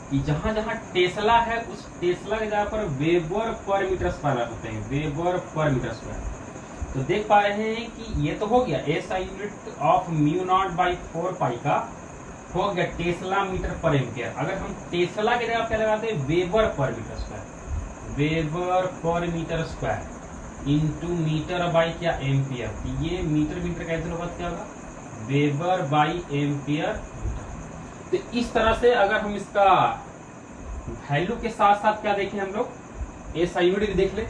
कि जहां जहां टेस्ला है उस टेस्ला की जगह पर वेबर पर मीटर स्क्वायर लगा सकते हैं, वेबर पर मीटर स्क्वायर। तो देख पा रहे हैं कि ये तो हो गया S I unit of mu naught by 4 pi का हो गया टेस्ला मीटर पर एम्पियर। अगर हम टेस्ला की जगह क्या लगाते हैं, weber per metre square, weber per metre square into metre by क्या एम्पियर। ये मीटर मीटर कैसे होगा, क्या होगा वेबर बाई एम्पियर मीटर। तो इस तरह से अगर हम इसका वैल्यू के साथ साथ क्या देखें हम लोग, एस आई यूनिट देख ले,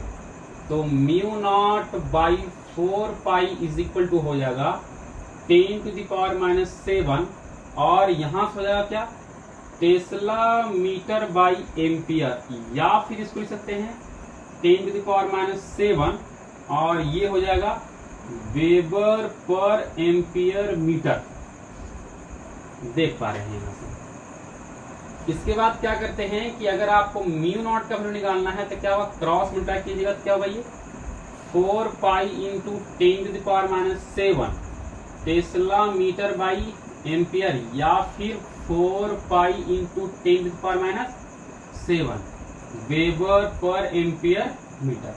तो mu not by 4 pi is equal to हो जाएगा 10 टू द पावर माइनस 7, और यहां से हो जाएगा क्या टेस्ला मीटर बाई एम्पियर, या फिर इसको लिख सकते हैं 10 टू द पावर माइनस 7, और ये हो जाएगा वेबर पर एम्पियर मीटर। देख पा रहे हैं यहाँ से। इसके बाद क्या करते हैं कि अगर आपको म्यू नॉट का वैल्यू निकालना है तो क्या होगा, क्रॉस मल्टीप्लाई कीजिएगा तो क्या होगा, ये 4 pi into 10 to the power minus 7 tesla metre by ampere, या फिर 4 pi into 10 to the power minus 7 weber per ampere metre.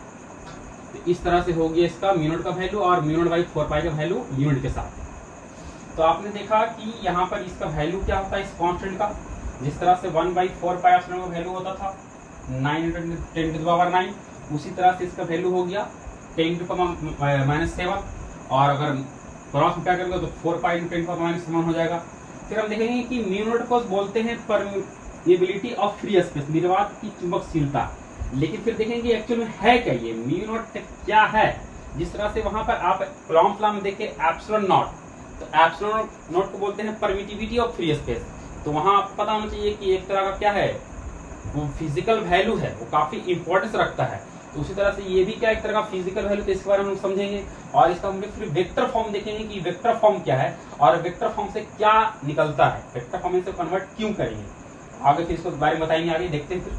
तो इस तरह से हो गया इसका म्यू नॉट का वैल्यू और म्यू नॉट बाई 4 पाई का वैल्यू यूनिट के साथ। तो आपने देखा कि यहाँ पर इसका वैल्यू क्या होता है इस कांस्टेंट का, जिस तरह से 1/4 पाई एप्सिलॉन का वैल्यू होता था 9 × 10 टू द पावर 9, उसी तरह से इसका वैल्यू हो गया 10 टू द पावर माइनस 7, और अगर क्रॉस में क्या करेंगे तो 4 पाई × 10 टू द पावर माइनस 7 हो जाएगा। फिर हम देखेंगे कि म्यू नॉट को बोलते हैं परमिएबिलिटी ऑफ फ्री स्पेस, निर्वात की चुंबकशीलता। लेकिन फिर देखेंगे एक्चुअल में है क्या, ये म्यू नॉट क्या है। जिस तरह से वहां पर आप कॉलम लॉ में देखे एप्सिलॉन नॉट, तो एप्सिलॉन नॉट को बोलते हैं परमिटिविटी ऑफ फ्री स्पेस। तो वहां आपको पता होना चाहिए कि एक तरह का क्या है, वो फिजिकल वैल्यू है, वो काफी इंपॉर्टेंस रखता है। तो उसी तरह से ये भी क्या एक तरह का फिजिकल वैल्यू, तो इसके बारे में हम समझेंगे। और इसका हम फिर वेक्टर फॉर्म देखेंगे कि वेक्टर फॉर्म क्या है और वेक्टर फॉर्म से क्या निकलता है, वेक्टर फॉर्म से कन्वर्ट क्यों करेंगे आगे, फिर इसको बारे में बताएंगे आगे। देखते हैं फिर,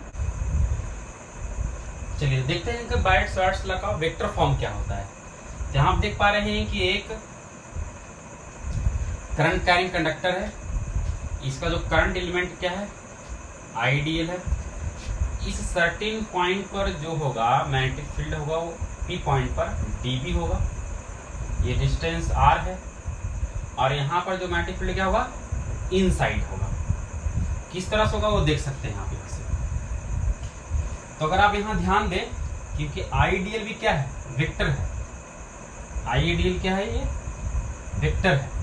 चलिए देखते हैं कि बायट-सवार्ट्स लॉ का वेक्टर फॉर्म क्या होता है। जहां आप देख पा रहे हैं कि एक करंट कैरिंग कंडक्टर है, इसका जो करंट एलिमेंट क्या है आईडीएल है। इस सर्टेन पॉइंट पर जो होगा मैग्नेटिक फील्ड होगा वो पी पॉइंट पर डीबी होगा, ये डिस्टेंस आर है, और यहाँ पर जो मैग्नेटिक फील्ड क्या होगा इनसाइड होगा। किस तरह से होगा वो देख सकते हैं आप यहाँ से। तो अगर आप यहाँ ध्यान दें, क्योंकि आईडीएल भी क्या है वेक्टर है, आईडीएल क्या है ये वेक्टर है।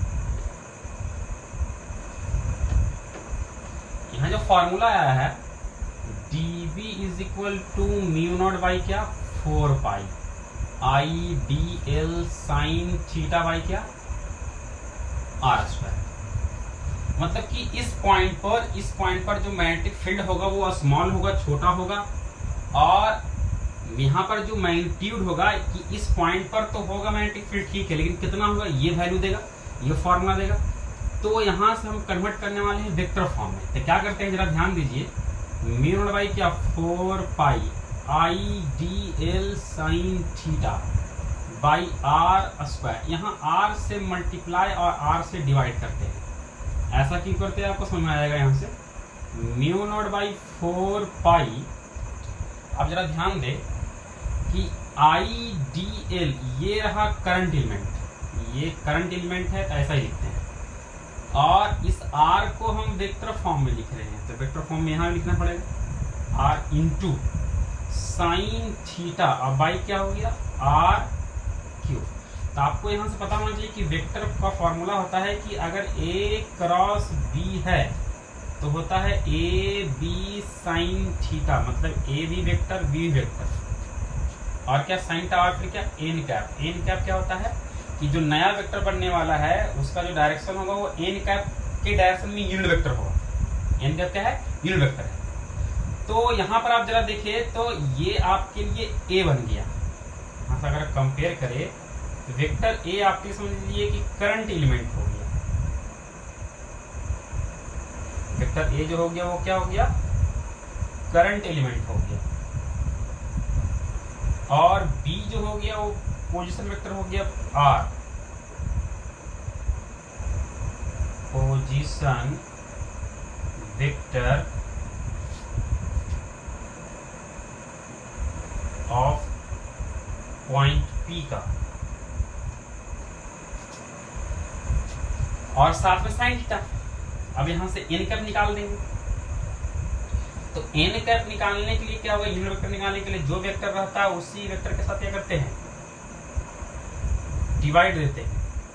यहाँ जो फॉर्मूला आया है dB is equal to mu not by क्या 4 pi I D L sine theta by क्या आर स्क्वायर। मतलब कि इस पॉइंट पर जो मैग्नेटिक फील्ड होगा वो स्मॉल होगा, छोटा होगा, और यहाँ पर जो मैग्नीट्यूड होगा कि इस पॉइंट पर तो होगा मैग्नेटिक फील्ड, ठीक है, लेकिन कितना होगा ये वैल्यू देगा, ये फॉर्मूला देगा। तो यहाँ से हम कन्वर्ट करने वाले हैं वेक्टर फॉर्म में। तो क्या करते हैं जरा ध्यान दीजिए, म्यू नॉट बाई क्या 4 pi I D L sine theta by are square. यहाँ आर से मल्टीप्लाई और आर से डिवाइड करते हैं। ऐसा क्यों करते हैं आपको समझ में आएगा। यहाँ से म्यू नॉट बाई 4 पाई, अब जरा ध्यान दे कि आई डी एल ये रहा करंट एलिमेंट, ये करंट एलिमेंट है, तो ऐसा ही लिखते हैं। और इस आर को हम वेक्टर फॉर्म में लिख रहे हैं, तो वेक्टर फॉर्म में यहाँ लिखना पड़ेगा आर इंटू साइन थीटा, अब बाई क्या हो गया आर क्यू। तो आपको यहाँ से पता होना चाहिए कि वेक्टर का फॉर्मूला होता है कि अगर ए क्रॉस बी है तो होता है ए बी साइन थीटा, मतलब A B vector B vector, और क्या साइन थीटा, और फिर क्या एन कैप। एन कैप क्या होता है कि जो नया वेक्टर बनने वाला है उसका जो डायरेक्शन होगा वो एन कैप के डायरेक्शन में यूनिट वेक्टर होगा। एन कैप क्या है, यूनिट वेक्टर है। तो यहाँ पर आप जरा देखिए तो ये आपके लिए ए बन गया। यहाँ से अगर कंपेयर करें तो वेक्टर ए आपके समझ लीजिए कि करंट एलिमेंट हो गया। वेक्टर ए जो हो गया वो क्या हो गया, करंट एलिमेंट हो गया। और बी जो हो गया वो पोजीशन वेक्टर हो गया R, position vector of point P का, और साथ में साइन थीटा। अब यहां से एन कैप निकाल देंगे। तो एन कैप निकालने के लिए क्या होगा, यूनिट वेक्टर निकालने के लिए जो वेक्टर रहता है उसी वेक्टर के साथ क्या करते हैं, डिवाइड देते हैं,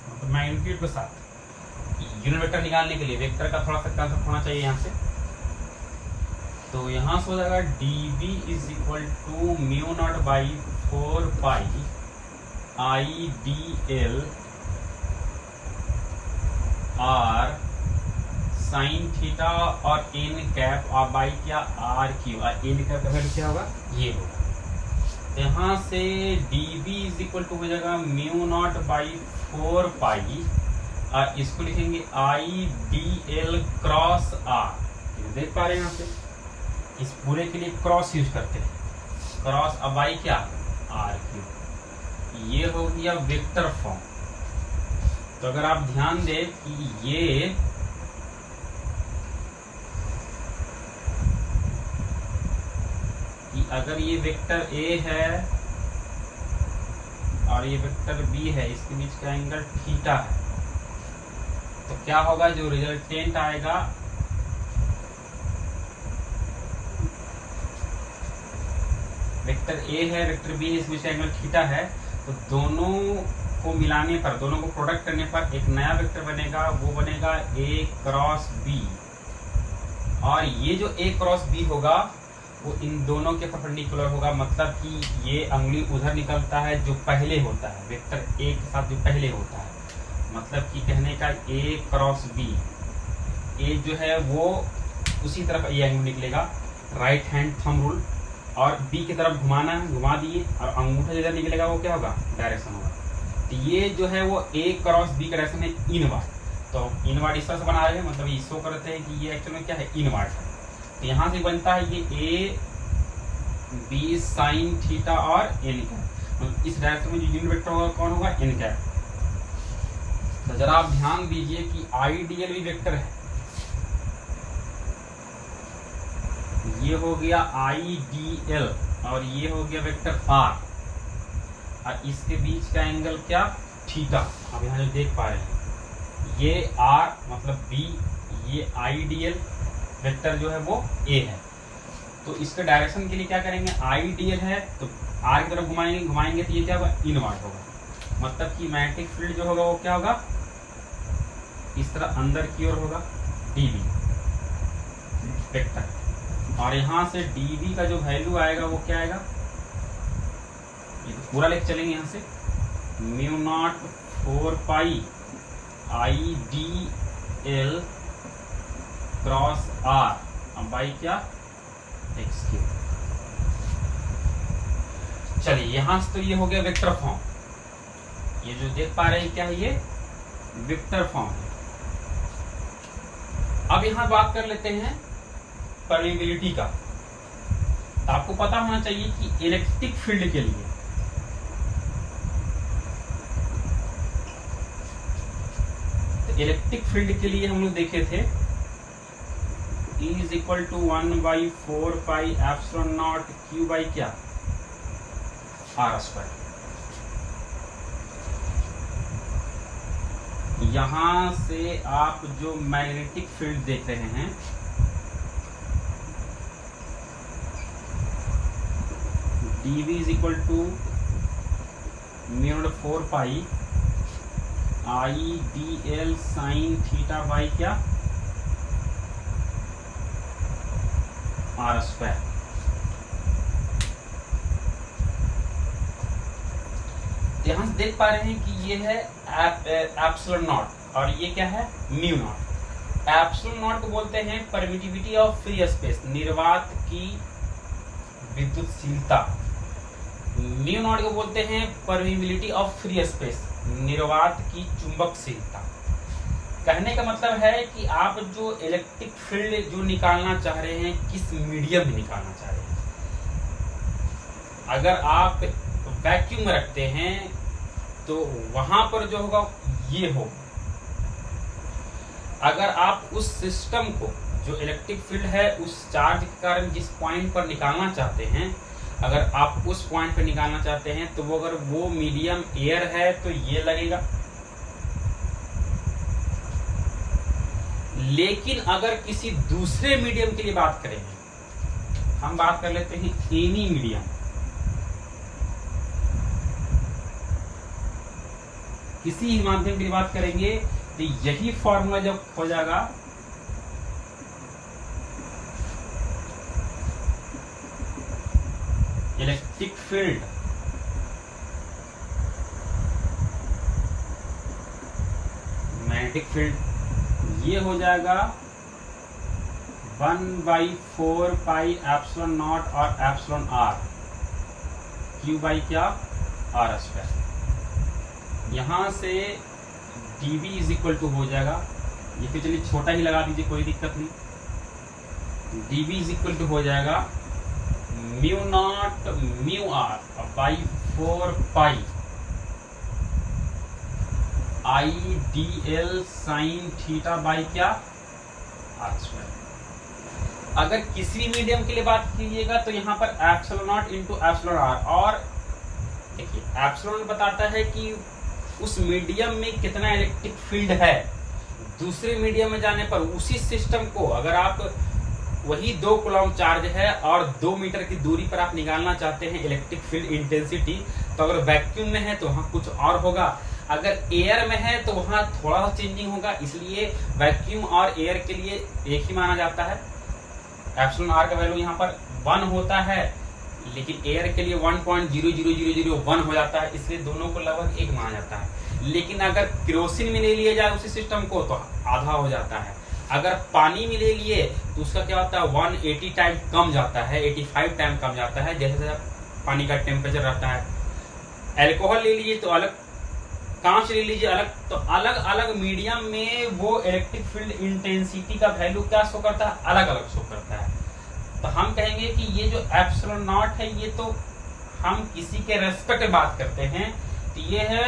मतलब मैग्नीट्यूड के साथ। यूनिट वेक्टर निकालने के लिए वेक्टर का थोड़ा सा कंसेप्ट होना चाहिए यहाँ से। तो यहाँ से हो जाएगा D B is equal to mu not by 4 pi I D L R sine theta और एन कैप और बाई क्या आर क्यू, और एन कैप का वैल्यू क्या होगा, ये होगा। यहाँ से D B is equal to हो जाएगा म्यू नॉट बाई 4 पाई, और इसको लिखेंगे I D L cross R. देख पा रहे हैं यहाँ से, इस पूरे के लिए क्रॉस यूज करते हैं, क्रॉस अब बाई क्या आर क्यू। ये हो गया वेक्टर फॉर्म। तो अगर आप ध्यान दें कि ये अगर ये वेक्टर ए है और ये वेक्टर बी है, इसके बीच का एंगल थीटा है, तो क्या होगा, जो रिजल्टेंट आएगा वेक्टर ए है वेक्टर बी है, इसके बीच का एंगल थीटा है, तो दोनों को मिलाने पर, दोनों को प्रोडक्ट करने पर एक नया वेक्टर बनेगा, वो बनेगा ए क्रॉस बी। और ये जो ए क्रॉस बी होगा वो इन दोनों के परपेंडिकुलर होगा, मतलब कि ये अंगुली उधर निकलता है जो पहले होता है, वेक्टर ए के साथ जो पहले होता है, मतलब कि कहने का ए क्रॉस बी, ए जो है वो उसी तरफ ये अंगुली निकलेगा, राइट हैंड थंब रूल, और बी की तरफ घुमाना है, घुमा दिए, और अंगूठा जिधर निकलेगा वो क्या होगा, डायरेक्शन होगा। तो ये जो है वो ए क्रॉस बी का डायरेक्शन है इनवर्ड। तो इनवर्ड इस तरह से बना रहे हैं, मतलब ये शो करते हैं कि ये एक्चुअल में क्या है, इनवर्ड है। तो यहाँ से बनता है ये ए बी साइन थीटा और एन कैप, इस डायरेक्शन में जो यूनिट वेक्टर होगा कौन होगा, एन कैप। तो जरा आप ध्यान दीजिए कि आईडीएल भी वेक्टर है, ये हो गया आई डी एल और ये हो गया वेक्टर आर, और इसके बीच का एंगल क्या, थीटा। अब यहाँ जो देख पा रहे हैं ये आर मतलब बी, ये आई डी एल वेक्टर जो है वो ए है। तो इसके डायरेक्शन के लिए क्या करेंगे, आई डी एल है तो आर की तरफ घुमाएंगे तो ये क्या होगा, इनवर्ड होगा, मतलब कि मैग्नेटिक फील्ड जो होगा वो क्या होगा, इस तरह अंदर की ओर होगा डीबी वेक्टर। और यहाँ से डीबी का जो वैल्यू आएगा वो क्या आएगा, ये तो पूरा लेके चलेंगे यहाँ से, mu naught 4 pi I D L cross R अब बाई क्या एक्स क्यूब। चलिए यहां से तो ये हो गया वेक्टर फॉर्म, ये जो देख पा रहे हैं क्या है ये वेक्टर फॉर्म है। अब यहां बात कर लेते हैं परमेबिलिटी का। तो आपको पता होना चाहिए कि इलेक्ट्रिक फील्ड के लिए हम लोग देखे थे E is equal to 1/4 pi epsilon naught Q by क्या आर स्क्वायर। यहां से आप जो मैग्नेटिक फील्ड देख रहे हैं dV is equal to mu 4 pi I D L sine theta by क्या आर स्क्वायर। यहां से देख पा रहे हैं कि ये है एप्सिलॉन नॉट और ये क्या है म्यू नॉट। एप्सिलॉन नॉट को बोलते हैं परमिटिविटी ऑफ फ्री स्पेस, निर्वात की विद्युतशीलता। म्यू नॉट को बोलते हैं परमिबिलिटी ऑफ फ्री स्पेस, निर्वात की चुंबकशीलता। कहने का मतलब है कि आप जो इलेक्ट्रिक फील्ड जो निकालना चाह रहे हैं किस मीडियम में निकालना चाह रहे हैं। अगर आप वैक्यूम में रखते हैं तो वहां पर जो होगा ये हो। अगर आप उस सिस्टम को जो इलेक्ट्रिक फील्ड है उस चार्ज के कारण जिस पॉइंट पर निकालना चाहते हैं, अगर आप उस पॉइंट पर निकालना चाहते हैं तो वो अगर वो मीडियम एयर है तो ये लगेगा। लेकिन अगर किसी दूसरे मीडियम के लिए बात करेंगे, हम बात कर लेते हैं एनी मीडियम, किसी ही माध्यम की बात करेंगे तो यही फॉर्मूला जब हो जाएगा इलेक्ट्रिक फील्ड मैग्नेटिक फील्ड, ये हो जाएगा 1/4 पाई एप्सिलॉन नॉट और एप्सिलॉन आर क्यू बाई क्या आर स्क्वायर। यहां से dV इज इक्वल टू हो जाएगा, ये फिर चलिए छोटा ही लगा दीजिए कोई दिक्कत नहीं। dV इज इक्वल टू हो जाएगा mu naught mu R by 4 pi I D L sine theta by क्या आर स्क्वायर। अगर किसी मीडियम के लिए बात कीजिएगा तो यहाँ पर epsilon naught into epsilon R, और देखिए एप्सिलॉन बताता है कि उस मीडियम में कितना इलेक्ट्रिक फील्ड है। दूसरे मीडियम में जाने पर उसी सिस्टम को अगर आप वही 2 कूलम चार्ज है और 2 मीटर की दूरी पर आप निकालना चाहते हैं इलेक्ट्रिक फील्ड इंटेंसिटी, तो अगर वैक्यूम में है तो वहां कुछ और होगा, अगर एयर में है तो वहां थोड़ा सा चेंजिंग होगा। इसलिए वैक्यूम और एयर के लिए एक ही माना जाता है। एप्सिलॉन आर का वैल्यू यहाँ पर 1 होता है, लेकिन एयर के लिए 1.00001 हो जाता है, इसलिए दोनों को लगभग एक माना जाता है। लेकिन अगर केरोसिन में ले लिया जाए उसी सिस्टम को तो आधा हो जाता है। अगर पानी में ले लिए तो उसका क्या होता है 180 टाइम कम जाता है, 85 टाइम कम जाता है, जैसे जैसे पानी का टेम्परेचर रहता है। एल्कोहल ले लीजिए तो अलग, कांच ले लीजिए अलग, तो अलग अलग मीडियम में वो इलेक्ट्रिक फील्ड इंटेंसिटी का वैल्यू क्या शो करता है, अलग अलग शो करता है। तो हम कहेंगे कि ये जो एप्सिलॉन नॉट है ये तो हम किसी के रेस्पेक्ट में बात करते हैं, तो ये है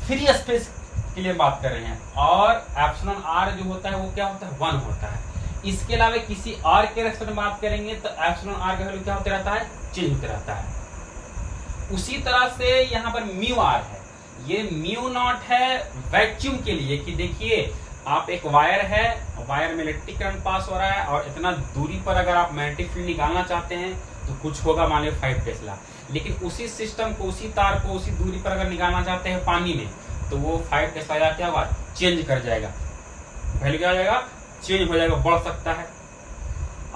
फ्री स्पेस के लिए बात कर रहे हैं, और एप्सिलॉन आर जो होता है वो क्या होता है 1 होता है। इसके अलावा किसी और के रेस्पेक्ट में बात करेंगे तो एप्सिलॉन आर का वैल्यू क्या होता रहता है, चेंज होता रहता है। उसी तरह से यहाँ पर म्यू आर है, ये म्यू नॉट है वैक्यूम के लिए, कि देखिए आप एक वायर है, वायर में इलेक्ट्रिक करंट पास हो रहा है और इतना दूरी पर अगर आप मैग्नेटिक फील्ड निकालना चाहते हैं तो कुछ होगा, मान लो 5 टेस्ला। लेकिन उसी सिस्टम को, उसी तार को उसी दूरी पर अगर निकालना चाहते हैं पानी में तो वो 5 टेस्ला क्या होगा, चेंज कर जाएगा, वैल्यू क्या हो जाएगा, चेंज हो जाएगा, बढ़ सकता है।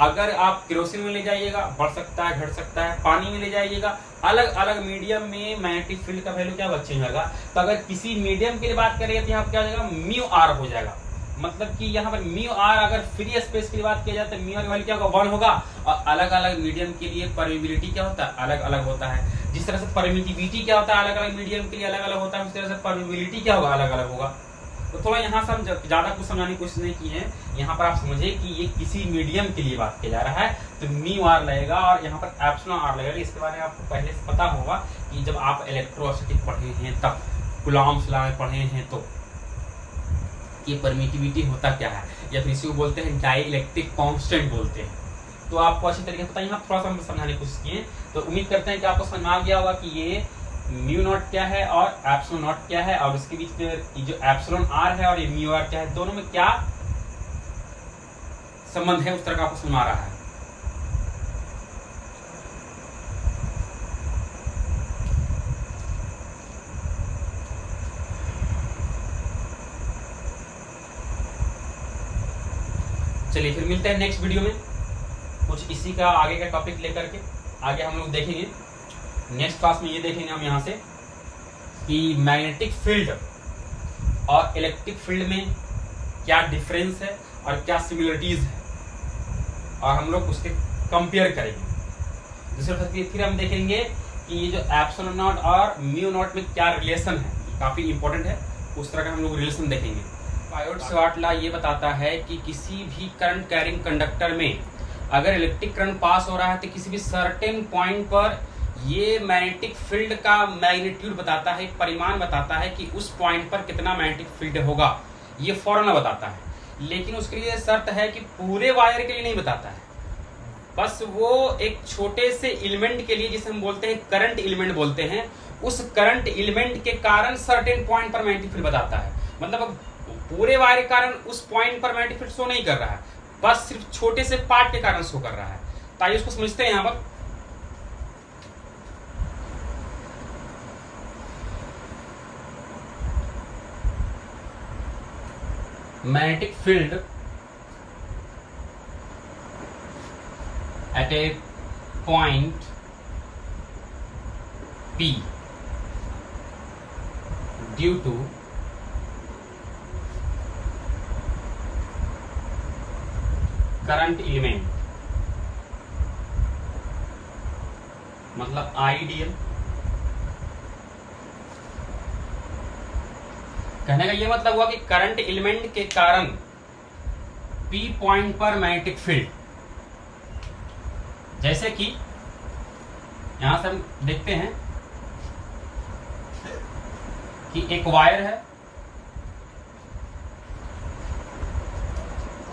अगर आप केरोसिन में ले जाइएगा बढ़ सकता है, घट सकता है। पानी में ले जाइएगा, अलग अलग मीडियम में मैग्नेटिक फील्ड का वैल्यू क्या होगा, चेंज होगा। तो अगर किसी मीडियम के लिए बात करेंगे तो यहाँ क्या हो जाएगा, म्यू आर हो जाएगा। मतलब कि यहाँ पर म्यू आर अगर फ्री स्पेस की बात किया जाए तो म्यू आर की वैल्यू क्या होगा 1 होगा, और अलग अलग मीडियम के लिए परमिबिलिटी क्या होता है अलग अलग होता है। जिस तरह से परमिटिविटी क्या होता है अलग अलग मीडियम के लिए अलग अलग होता है, उस तरह से परमिबिलिटी क्या होगा अलग अलग होगा। तो थोड़ा यहाँ से हम ज्यादा कुछ समझाने की कोशिश नहीं की है, यहाँ पर आप समझे कि ये किसी मीडियम के लिए बात किया जा रहा है तो म्यू आर लगेगा और यहाँ पर एप्सिलॉन आर लगेगा। इसके बारे में आपको पहले से पता होगा कि जब आप इलेक्ट्रोस्टैटिक पढ़े हैं तब कूलॉम्स लॉ में पढ़े हैं तो ये परमिटिविटी होता क्या है, या फिर इसी को बोलते हैं डाइलेक्ट्रिक कांस्टेंट बोलते हैं। तो आपको अच्छी तरीके से पता है, यहाँ थोड़ा सा हम समझाने की कोशिश किए। तो उम्मीद करते हैं कि आपको समझ में आ गया होगा कि ये म्यू नॉट क्या है और एप्सिलॉन नॉट क्या है, और उसके बीच में जो एप्सिलॉन आर है और ये म्यू आर क्या है, दोनों में क्या संबंध है उस तरह का आपको समझ आ रहा है। चलिए फिर मिलते हैं नेक्स्ट वीडियो में कुछ इसी का आगे का टॉपिक लेकर के। आगे हम लोग देखेंगे नेक्स्ट क्लास में, ये देखेंगे हम यहाँ से कि मैग्नेटिक फील्ड और इलेक्ट्रिक फील्ड में क्या डिफरेंस है और क्या सिमिलरिटीज है, और हम लोग उसके कंपेयर करेंगे। दूसरे फिर हम देखेंगे कि ये जो एप्सिलॉन नॉट और म्यू नॉट में क्या रिलेशन है, काफी इंपॉर्टेंट है, उस तरह का हम लोग रिलेशन देखेंगे। बायोट-सवार्ट लॉ ये बताता है कि किसी भी करंट कैरिंग कंडक्टर में अगर इलेक्ट्रिक करंट पास हो रहा है तो किसी भी सर्टेन पॉइंट पर ये मैग्नेटिक फील्ड का मैग्नीट्यूड बताता है, परिमाण बताता है कि उस पॉइंट पर कितना मैग्नेटिक फील्ड होगा, ये फौरन बताता है। लेकिन उसके लिए शर्त है कि पूरे वायर के लिए नहीं बताता है, बस वो एक छोटे से एलिमेंट के लिए, जिसे हम बोलते हैं करंट एलिमेंट बोलते हैं, उस करंट एलिमेंट के कारण सर्टेन पॉइंट पर मैग्नेटिक फील्ड बताता है। मतलब पूरे वायर के कारण उस पॉइंट पर मैग्नेटिक फील्ड शो नहीं कर रहा है, बस सिर्फ छोटे से पार्ट के कारण शो कर रहा है। तो आइए उसको समझते हैं। यहाँ पर magnetic field at a point P due to current element, मतलब आइडियल। कहने का ये मतलब हुआ कि करंट एलिमेंट के कारण P पॉइंट पर मैग्नेटिक फील्ड, जैसे कि यहां से हम देखते हैं कि एक वायर है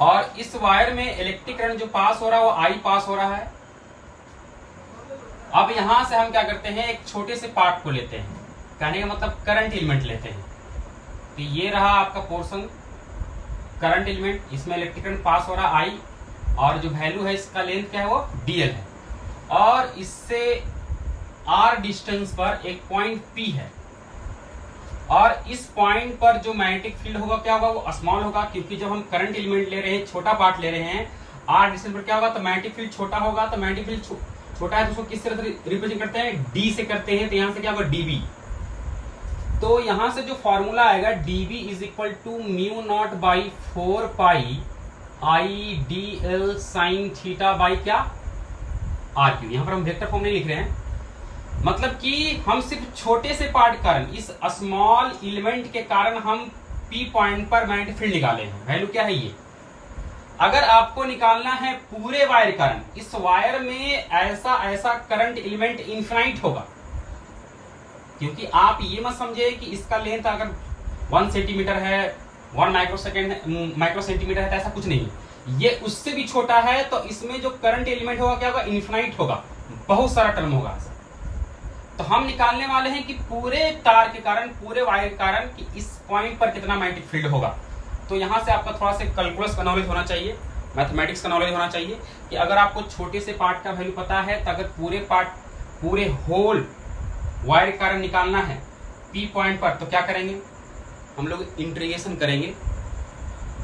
और इस वायर में इलेक्ट्रिक करंट जो पास हो रहा है वो I पास हो रहा है। अब यहां से हम क्या करते हैं, एक छोटे से पार्ट को लेते हैं, कहने का मतलब करंट एलिमेंट लेते हैं। तो ये रहा आपका पोर्शन करंट एलिमेंट, इसमें इलेक्ट्रिक करंट पास हो रहा I, और जो वैल्यू है इसका लेंथ क्या है वो dl है, और इससे r डिस्टेंस पर एक पॉइंट P है, और इस पॉइंट पर जो मैग्नेटिक फील्ड होगा क्या होगा, वो स्मॉल होगा, क्योंकि जब हम करंट एलिमेंट ले रहे हैं, छोटा पार्ट ले रहे हैं, r डिस्टेंस पर क्या होगा, तो मैग्नेटिक फील्ड छोटा होगा। तो मैग्नेटिक फील्ड छोटा है तो उसको किस तरह से रिप्रेजेंट करते हैं, d से करते हैं। तो यहां से क्या होगा db, तो यहां से जो फॉर्मूला आएगा db is equal to mu not by 4 pi I D L sine theta by क्या आर क्यू। यहां पर हम वेक्टर फॉर्म नहीं लिख रहे हैं, मतलब कि हम सिर्फ छोटे से पार्ट के कारण, इस स्मॉल एलिमेंट के कारण हम P पॉइंट पर मैग्नेटिक फील्ड निकाले हैं। वैल्यू क्या है ये। अगर आपको निकालना है पूरे वायर कारण, इस वायर में ऐसा करंट एलिमेंट इनफाइनाइट होगा, क्योंकि आप ये मत समझे कि इसका लेंथ अगर 1 सेंटीमीटर है, 1 माइक्रो सेंटीमीटर है, तो ऐसा कुछ नहीं, ये उससे भी छोटा है। तो इसमें जो करंट एलिमेंट होगा क्या होगा, इनफाइनाइट होगा, बहुत सारा टर्म होगा। तो हम निकालने वाले हैं कि पूरे तार के कारण, पूरे वायर के कारण, कि इस पॉइंट पर कितना मैग्नेटिक फील्ड होगा। तो यहां से आपका थोड़ा सा कैलकुलस का नॉलेज होना चाहिए, मैथमेटिक्स का नॉलेज होना चाहिए, कि अगर आपको छोटे से पार्ट का वैल्यू पता है, तो अगर पूरे होल वायर के कारण निकालना है P पॉइंट पर, तो क्या करेंगे हम लोग, इंटीग्रेशन करेंगे।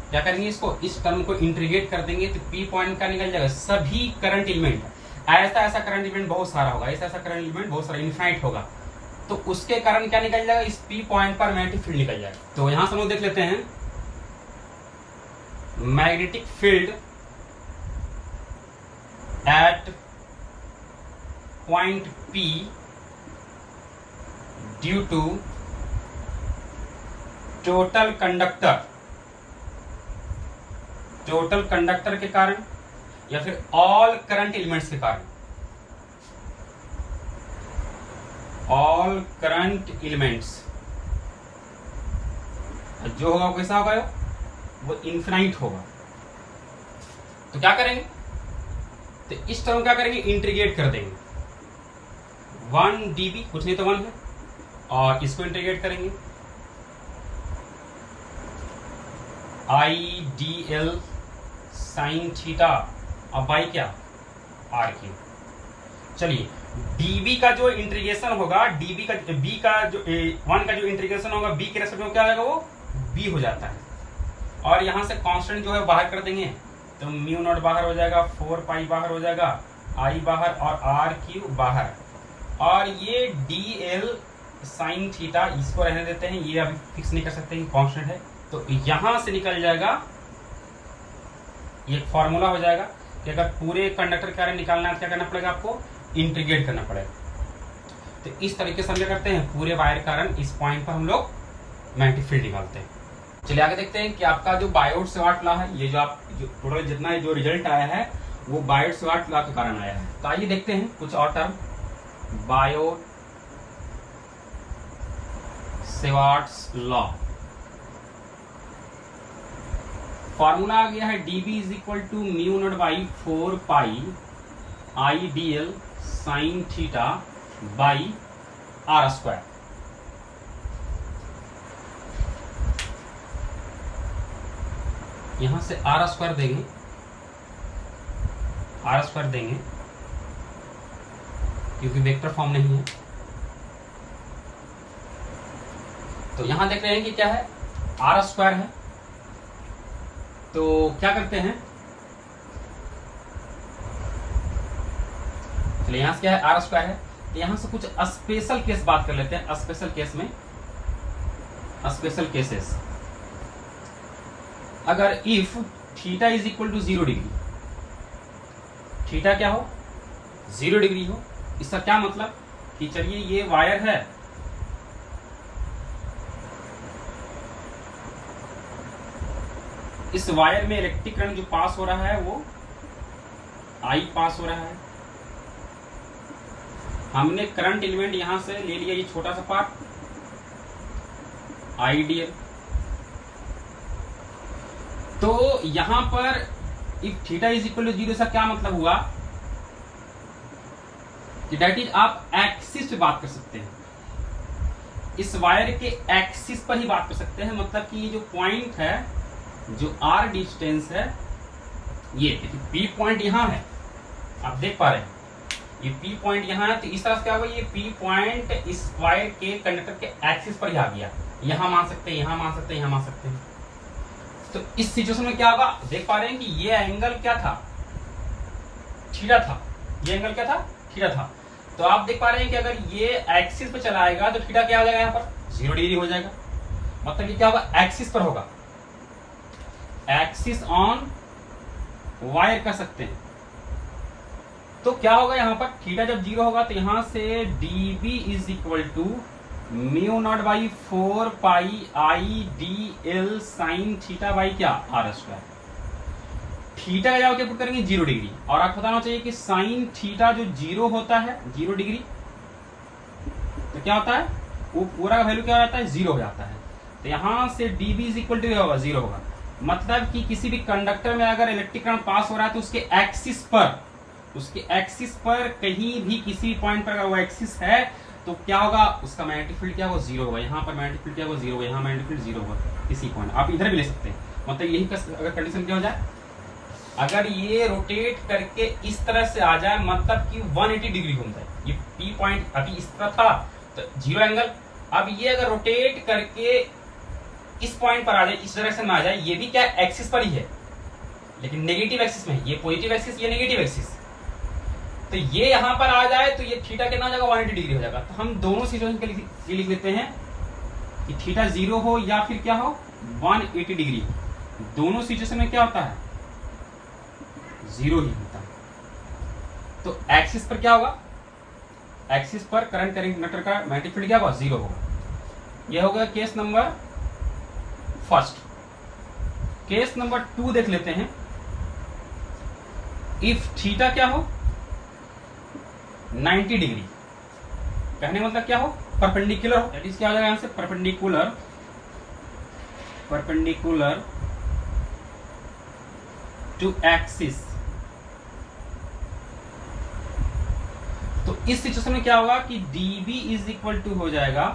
क्या करेंगे, इसको, इस टर्म को इंटीग्रेट कर देंगे, तो P पॉइंट का निकल जाएगा सभी करंट एलिमेंट। ऐसा करंट एलिमेंट बहुत सारा होगा, ऐसा करंट एलिमेंट बहुत सारा इनफाइनाइट होगा, तो उसके कारण क्या निकल जाएगा, इस P पॉइंट पर मैग्नेटिक फील्ड निकल जाएगा। तो यहां से हम लोग देख लेते हैं magnetic field at point P due to total conductor के कारण या फिर ऑल करंट एलिमेंट्स के कारण, ऑल करंट एलिमेंट्स जो होगा वो कैसा होगा, वो इन्फिनाइट होगा। तो क्या करेंगे, तो इस टर्म क्या करेंगे, इंटीग्रेट कर देंगे। 1 dB कुछ नहीं तो 1 है, और इसको इंटीग्रेट करेंगे IDL साइन थीटा अब बाई क्या आर क्यू। चलिए dB का जो इंटीग्रेशन होगा, dB का b का जो 1 का जो इंटीग्रेशन होगा b के रेस्पेक्ट में क्या आएगा, वो b हो जाता है। और यहां से कांस्टेंट जो है बाहर कर देंगे, तो म्यू नॉट बाहर हो जाएगा, 4 पाई बाहर हो जाएगा, I बाहर और आर क्यू बाहर। और ये DL साइन थीटा इसको रहने देते हैं, ये अभी फिक्स नहीं कर सकते कि कांस्टेंट है। तो यहां से निकल जाएगा, ये फॉर्मूला हो जाएगा कि अगर पूरे कंडक्टर के कारण निकालना है क्या करना पड़ेगा, आपको इंटीग्रेट करना पड़ेगा। तो इस तरीके से हम क्या करते हैं, पूरे वायर कारण इस पॉइंट पर हम लोग मैग्नेटिक फील्ड निकालते हैं। चलिए आगे देखते हैं कि आपका जो बायोट-सेवार्ट लॉ है, ये जो आप टोटल जितना जो रिजल्ट आया है वो बायोट-सेवार्ट लॉ के कारण आया है। तो आइए देखते हैं कुछ और टर्म। बायोट-सेवार्ट्स लॉ फॉर्मूला आ गया है dB is equal to mu not by 4 pi IDL sine theta by are square. यहां से आर स्क्वायर देंगे, क्योंकि वेक्टर फॉर्म नहीं है। तो यहां देख रहे हैं कि क्या है, आर स्क्वायर है। तो क्या करते हैं, चलिए यहां से क्या है, आर स्क्वायर है। तो यहां से कुछ स्पेशल केस बात कर लेते हैं। स्पेशल केस में, स्पेशल केसेस, अगर if theta is equal to 0 degree, theta क्या हो, 0 डिग्री हो, इसका क्या मतलब कि चलिए ये वायर है, इस वायर में इलेक्ट्रिक करंट जो पास हो रहा है वो I पास हो रहा है। हमने करंट एलिमेंट यहां से ले लिया, ये छोटा सा पार्ट IDL। तो यहां पर if theta is equal to 0 सा क्या मतलब हुआ कि दैट इज आप एक्सिस पे बात कर सकते हैं, इस वायर के एक्सिस पर ही बात कर सकते हैं। मतलब कि ये जो पॉइंट है, जो आर डिस्टेंस है, ये पी पॉइंट यहां है, आप देख पा रहे हैं ये पी पॉइंट यहां है। तो इस तरह से क्या होगा, ये पी पॉइंट इस वायर के कंडक्टर के एक्सिस पर ही आ गया। यहां मान सकते हैं, यहां मान सकते हैं, यहां मान सकते हैं। तो इस सिचुएशन में क्या होगा, देख पा रहे हैं कि ये एंगल क्या था, थीटा था। ये एंगल क्या था, थीटा था। तो आप देख पा रहे हैं कि अगर ये एक्सिस पे चलाएगा तो थीटा क्या हो जाएगा, यहाँ पर 0 डिग्री हो जाएगा। मतलब ये क्या होगा, एक्सिस पर होगा, एक्सिस ऑन वायर कर सकते हैं। तो क्या होगा, यहां पर थीटा जब 0 होगा तो यहां से dB is equal to mu not by 4 pi IDL sine theta by क्या आर स्क्वायर। थीटा का जाके पुट करेंगे 0 डिग्री, और आपको बताना चाहिए कि साइन थीटा जो 0 होता है, 0 डिग्री, तो क्या होता है, वो पूरा का वैल्यू क्या हो जाता है, 0 हो जाता है। तो यहां से dB इज इक्वल टू होगा 0 होगा। मतलब कि किसी भी कंडक्टर में अगर इलेक्ट्रिक करंट पास हो रहा है तो उसके एक्सिस पर कहीं भी किसी पॉइंट पर अगर वो एक्सिस है तो क्या होगा, उसका मैग्नेटिक फील्ड क्या होगा, 0 होगा। यहाँ पर मैग्नेटिक फील्ड क्या होगा, 0 होगा। यहाँ मैग्नेटिक फील्ड 0 होगा किसी पॉइंट। आप इधर भी ले सकते हैं। मतलब यही अगर कंडीशन क्या हो जाए, अगर ये रोटेट करके इस तरह से आ जाए, मतलब कि 180 डिग्री घूम जाए। ये पी पॉइंट अभी इस तरह था तो 0 एंगल, अब ये अगर रोटेट करके इस पॉइंट पर आ जाए, इस डायरेक्शन में आ जाए, ये भी क्या एक्सिस पर ही है, लेकिन नेगेटिव एक्सिस में, ये पॉजिटिव एक्सिस, ये नेगेटिव एक्सिस। तो ये यहां पर आ जाए तो ये थीटा कितना हो जाएगा, 180 डिग्री हो जाएगा। तो हम दोनों सिचुएशन के लिए लिख लेते हैं कि थीटा 0 हो या फिर क्या हो, 180 डिग्री। दोनों सिचुएशन में क्या होता है, जीरो ही होता है। तो एक्सिस पर क्या होगा, एक्सिस पर करंट कंडक्टर का मैग्नेटिक फील्ड क्या होगा, जीरो होगा। यह होगा case number first. Case number 2 देख लेते हैं। इफ थीटा क्या हो, 90 डिग्री, कहने का मतलब क्या हो, परपेंडिकुलर हो, दैट इज क्या हो जाएगा यहां से, परपेंडिकुलर टू एक्सिस। तो इस सिचुएशन में क्या होगा कि dB इज इक्वल टू हो जाएगा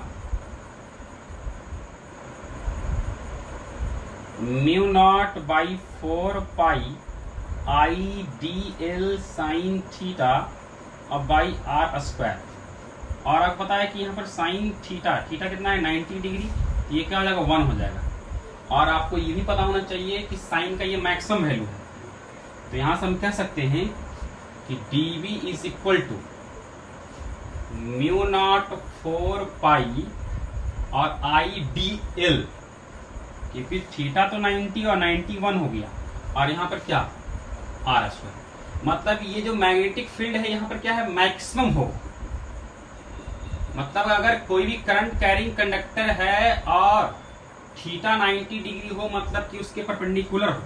mu not by 4 pi I D L sine theta अब बाई आर स्क्वायर। और आपको पता है कि यहाँ पर साइन थीटा कितना है, 90 डिग्री, ये क्या हो जाएगा, 1 हो जाएगा। और आपको ये भी पता होना चाहिए कि साइन का ये मैक्सिमम वैल्यू है। तो यहां से हम कह सकते हैं कि dB is equal to mu naught 4 pi और आई डी एल, क्योंकि थीटा तो 90 और 91 हो गया, और यहाँ पर क्या, आर स्क्वायर। मतलब ये जो मैग्नेटिक फील्ड है यहाँ पर क्या है, मैक्सिमम हो। मतलब अगर कोई भी करंट कैरिंग कंडक्टर है और थीटा 90 डिग्री हो, मतलब कि उसके परपेंडिकुलर हो,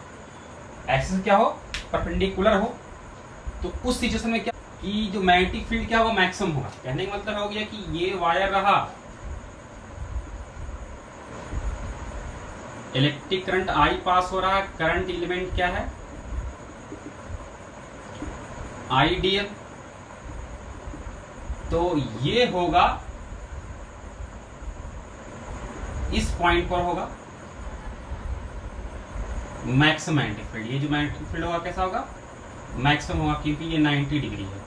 एक्सिस क्या हो, परपेंडिकुलर हो, तो उस सिचुएशन में क्या कि जो मैग्नेटिक फील्ड क्या होगा, मैक्सिमम होगा। कहने का मतलब हो गया कि ये वायर रहा, इलेक्ट्रिक करंट आई पास हो रहा है, करंट एलिमेंट क्या है, आईडीएल। तो ये होगा, इस पॉइंट पर होगा मैक्सिमम मैग्नेटिक फील्ड। ये जो मैग्नेटिक फील्ड होगा कैसा होगा, मैक्सिमम होगा, क्योंकि ये 90 डिग्री है।